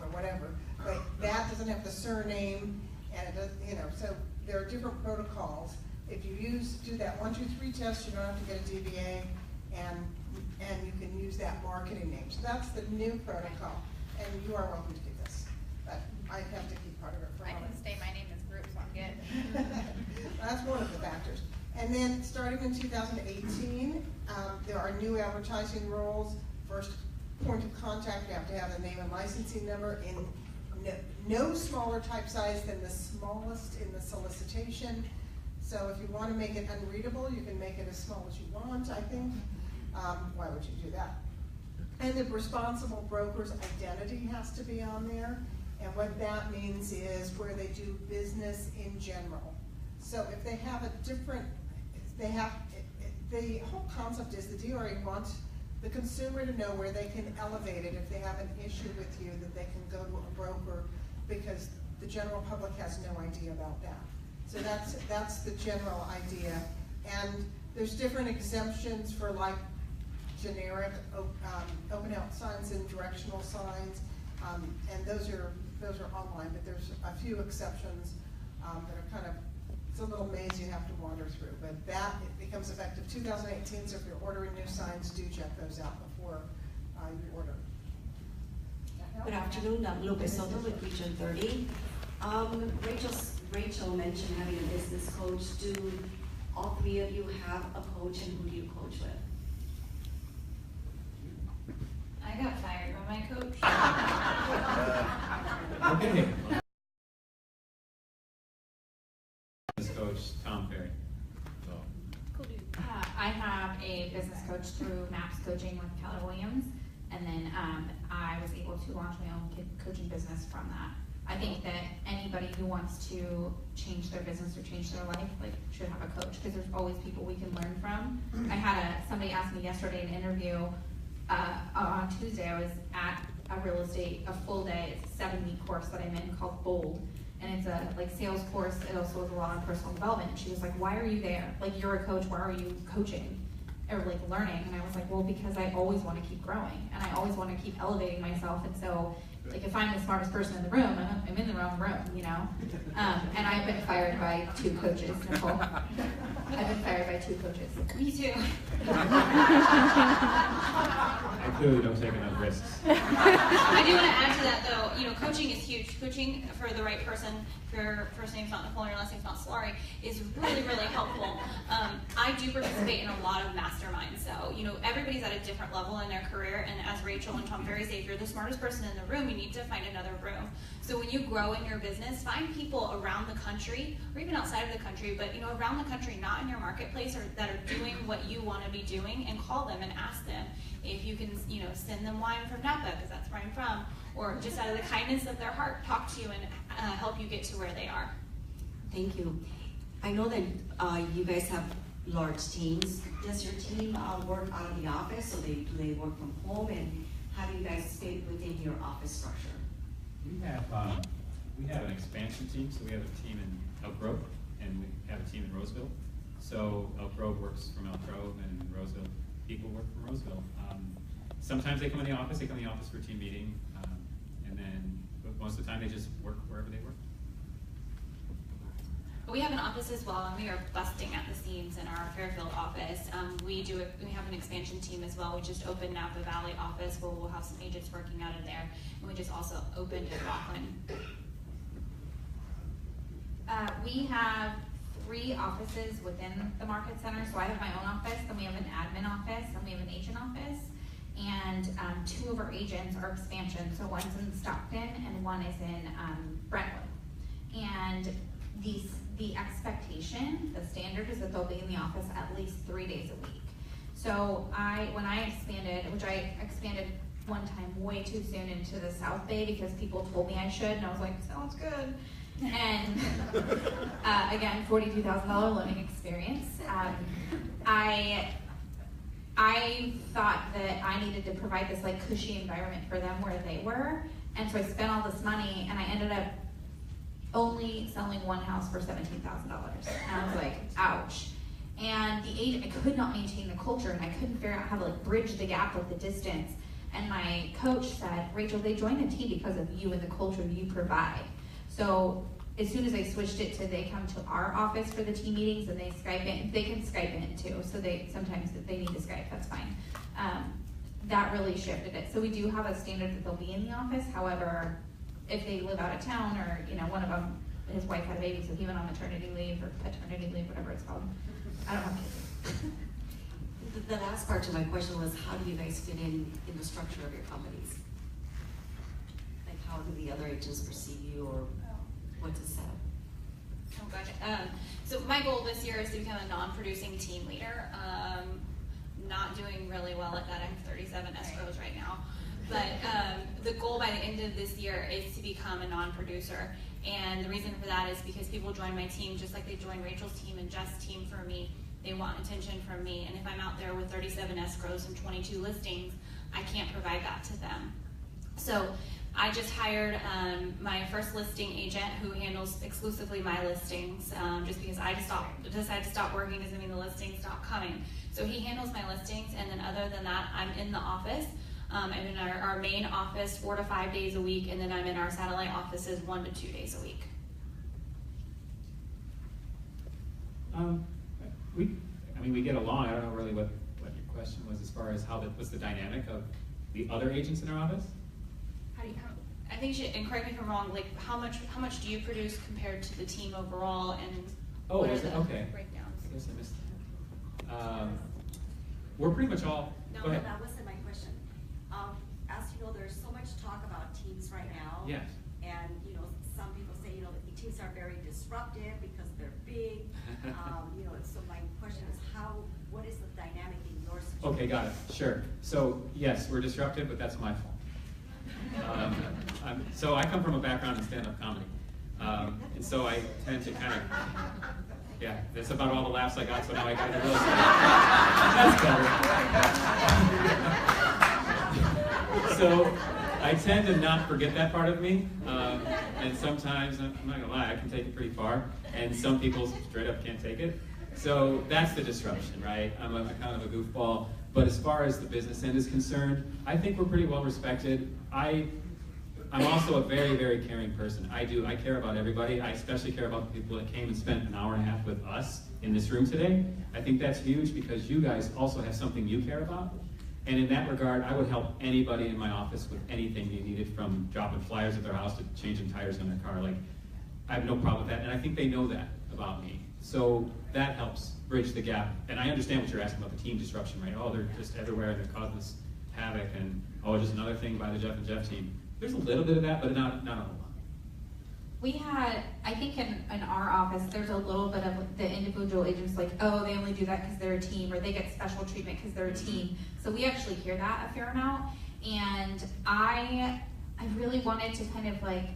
F: or whatever. But that doesn't have the surname, and it does, so there are different protocols. If you do that 1, 2, 3 test, you don't have to get a DBA, and you can use that marketing name. So that's the new protocol, and you are welcome to keep this. But I have to keep part of it for a moment.
C: I can stay. My name is group, so I'm good.
F: That's one of the factors. And then starting in 2018, there are new advertising rules. First point of contact, you have to have the name and licensing number in no smaller type size than the smallest in the solicitation. So if you want to make it unreadable, you can make it as small as you want, I think. Why would you do that? And the responsible broker's identity has to be on there. And what that means is where they do business in general. So if they have a different, the whole concept is the DRE wants the consumer to know where they can elevate it if they have an issue with you, that they can go to a broker, because the general public has no idea about that. So that's the general idea. And there's different exemptions for like generic open out signs and directional signs. And those are online, but there's a few exceptions that are kind of, it's a little maze you have to wander through. But that it becomes effective 2018, so if you're ordering new signs, do check those out before you order.
I: Good afternoon, I'm Lupe Soto with Region 30. Rachel mentioned having a business coach. Do all three of you have a coach, and who do you coach with?
C: I got fired by my coach.
A: Okay. Business coach, Tom Ferry.
E: I have a business coach through MAPS Coaching with Keller Williams, and then I was able to launch my own coaching business from that. I think that anybody who wants to change their business or change their life, like, should have a coach, because there's always people we can learn from. I had somebody ask me yesterday in an interview, on Tuesday, I was at a full day, it's a 7-week course that I'm in called Bold. And it's a sales course. It also has a lot on personal development. And she was like, "Why are you there? Like, you're a coach. Why are you coaching or learning?" And I was like, "Well, because I always want to keep growing, and I always want to keep elevating myself. And so, if I'm the smartest person in the room, I'm in the wrong room, you know." And I've been fired by 2 coaches, Nicole. I've been fired by 2 coaches.
C: Me too.
A: I clearly don't take enough risks.
C: I do want to add to that, though. You know, coaching is huge. Coaching for the right person, if your first name's not Nicole and your last name's not Solari, is really, really helpful. I do participate in a lot of masterminds. So, you know, everybody's at a different level in their career. And as Rachel and Tom Ferry say, if you're the smartest person in the room, you need to find another room. So when you grow in your business, find people around the country, or even outside of the country, but, you know, around the country, not in your marketplace, or that are doing what you want to be doing, and call them and ask them if you can, you know, send them wine from Napa, because that's where I'm from, or just out of the kindness of their heart, talk to you and help you get to where they are.
I: Thank you. I know that you guys have large teams. Does your team work out of the office, or do they work from home? And how do you guys fit within your office structure?
A: We have an expansion team, so we have a team in Elk Grove, and we have a team in Roseville. So Elk Grove works from Elk Grove, and Roseville people work from Roseville. Sometimes they come in the office for a team meeting, but most of the time they just work wherever they work.
C: We have an office as well, and we are busting at the seams in our Fairfield office. We have an expansion team as well. We just opened Napa Valley office, where we'll have some agents working out of there, and we just also opened in Rockland.
E: We have 3 offices within the market center. So I have my own office, then we have an admin office, then we have an agent office, and 2 of our agents are expansion. So one's in Stockton and one is in Brentwood. And the expectation, the standard, is that they'll be in the office at least 3 days a week. So when I expanded, which I expanded one time way too soon into the South Bay because people told me I should, and I was like, sounds good. And again, $42,000 learning experience. I thought that I needed to provide this cushy environment for them where they were, and so I spent all this money, and I ended up only selling one house for $17,000. And I was like, ouch. And the agent, I could not maintain the culture, and I couldn't figure out how to bridge the gap of the distance. And my coach said, "Rachel, they joined the team because of you and the culture you provide." So as soon as I switched it to they come to our office for the team meetings and they Skype in, they can Skype in too. So sometimes if they need to Skype, that's fine. That really shifted it. So we do have a standard that they'll be in the office. However, if they live out of town, or one of them, his wife had a baby, so he went on maternity leave or paternity leave, whatever it's called. I don't have kids.
I: The last part to my question was, how do you guys fit in the structure of your companies? Like, how do the other agents perceive you, or what's the setup?
C: Oh, gotcha. So my goal this year is to become a non-producing team leader. Not doing really well at that. I have 37 escrows right now. But the goal by the end of this year is to become a non-producer. And the reason for that is because people join my team just like they join Rachel's team and Jeff's team for me. They want attention from me. And if I'm out there with 37 escrows and 22 listings, I can't provide that to them. So I just hired my first listing agent who handles exclusively my listings. Just because I decided to stop working doesn't mean the listings stop coming. So he handles my listings, and then other than that, I'm in the office. I'm in our main office 4 to 5 days a week, and then I'm in our satellite offices 1 to 2 days a week.
A: We get along. I don't know really what your question was as far as what's the dynamic of the other agents in our office?
C: I think you should, and correct me if I'm wrong, like how much do you produce compared to the team overall, and what are the
A: okay.
C: breakdowns?
A: I guess I missed that. We're pretty much all.
J: No,
A: go ahead.
J: that wasn't my question. As you know, there's so much talk about teams right now.
A: Yes.
J: And, some people say, the teams are very disruptive because they're big. So my question is what is the dynamic in your situation?
A: Okay, got it. Sure. So yes, we're disruptive, but that's my fault. So I come from a background in stand-up comedy, and so I tend to kind of, yeah, that's about all the laughs I got. So now I got the real estate. That's better. So I tend to not forget that part of me, and sometimes I'm not gonna lie, I can take it pretty far, and some people straight up can't take it. So that's the disruption, right? I'm a kind of a goofball, but as far as the business end is concerned, I think we're pretty well respected. I'm also a very, very caring person. I care about everybody. I especially care about the people that came and spent an hour and a half with us in this room today. I think that's huge because you guys also have something you care about. And in that regard, I would help anybody in my office with anything they needed, from dropping flyers at their house to changing tires in their car. Like, I have no problem with that, and I think they know that about me. So that helps bridge the gap. And I understand what you're asking about the team disruption, right? Oh, they're just everywhere, they're causing this havoc, and just another thing by the Geoff and Geoff team. There's a little bit of that, but not a whole lot.
E: We had, I think in our office, there's a little bit of the individual agents like, oh, they only do that because they're a team, or they get special treatment because they're a team. So we actually hear that a fair amount. And I really wanted to kind of like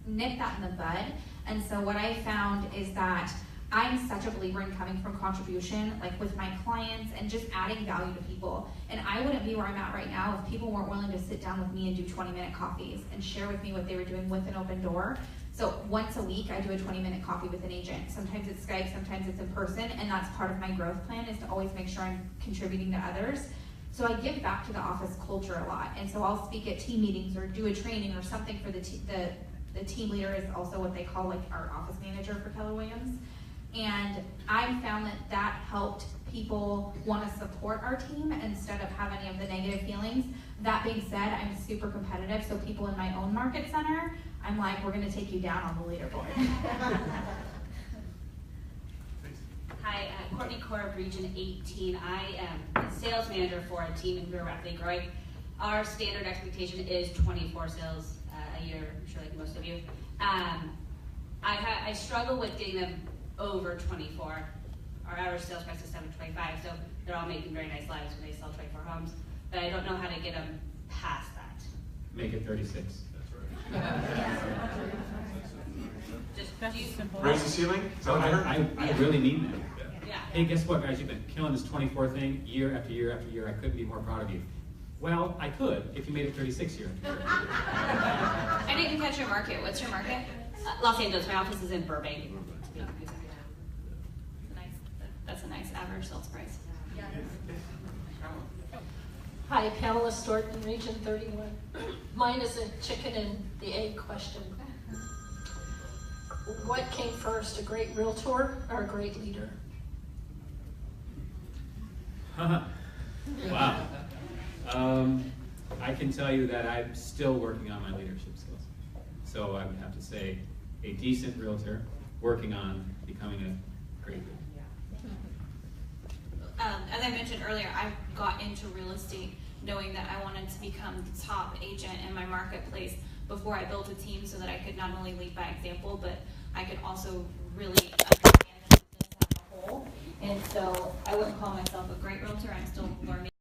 E: nip that in the bud. And so what I found is that I'm such a believer in coming from contribution, like with my clients, and just adding value to people. And I wouldn't be where I'm at right now if people weren't willing to sit down with me and do 20-minute coffees and share with me what they were doing with an open door. So once a week, I do a 20-minute coffee with an agent. Sometimes it's Skype, sometimes it's in person, and that's part of my growth plan, is to always make sure I'm contributing to others. So I give back to the office culture a lot. And so I'll speak at team meetings or do a training or something for the team leader is also what they call like our office manager for Keller Williams. And I found that helped people want to support our team instead of have any of the negative feelings. That being said, I'm super competitive, so people in my own market center, I'm like, we're going to take you down on the leaderboard.
K: Hi, Courtney Korb, Region 18. I am a sales manager for a team, and we're rapidly growing. Our standard expectation is 24 sales a year, I'm sure like most of you. I struggle with getting them over 24. Our average sales price is $725, so they're all making very nice lives when they sell 24 homes. But I don't know how to get them past that.
A: Make it 36. That's right.
K: Just
B: Raise the ceiling? Is that what I heard?
A: I really mean that.
K: Yeah.
A: Hey, guess what, guys? You've been killing this 24 thing year after year after year. I couldn't be more proud of you. Well, I could if you made it 36 year.
C: I didn't catch your market. What's your market?
K: Los Angeles. My office is in Burbank.
C: That's a nice average sales price.
J: Yeah.
L: Hi, Pamela Storton, Region 31. Mine is a chicken and the egg question. What came first, a great realtor or a great leader?
A: Wow. I can tell you that I'm still working on my leadership skills. So I would have to say a decent realtor working on becoming a great leader.
C: As I mentioned earlier, I got into real estate knowing that I wanted to become the top agent in my marketplace before I built a team, so that I could not only lead by example, but I could also really understand the business as a whole. And so I wouldn't call myself a great realtor. I'm still learning.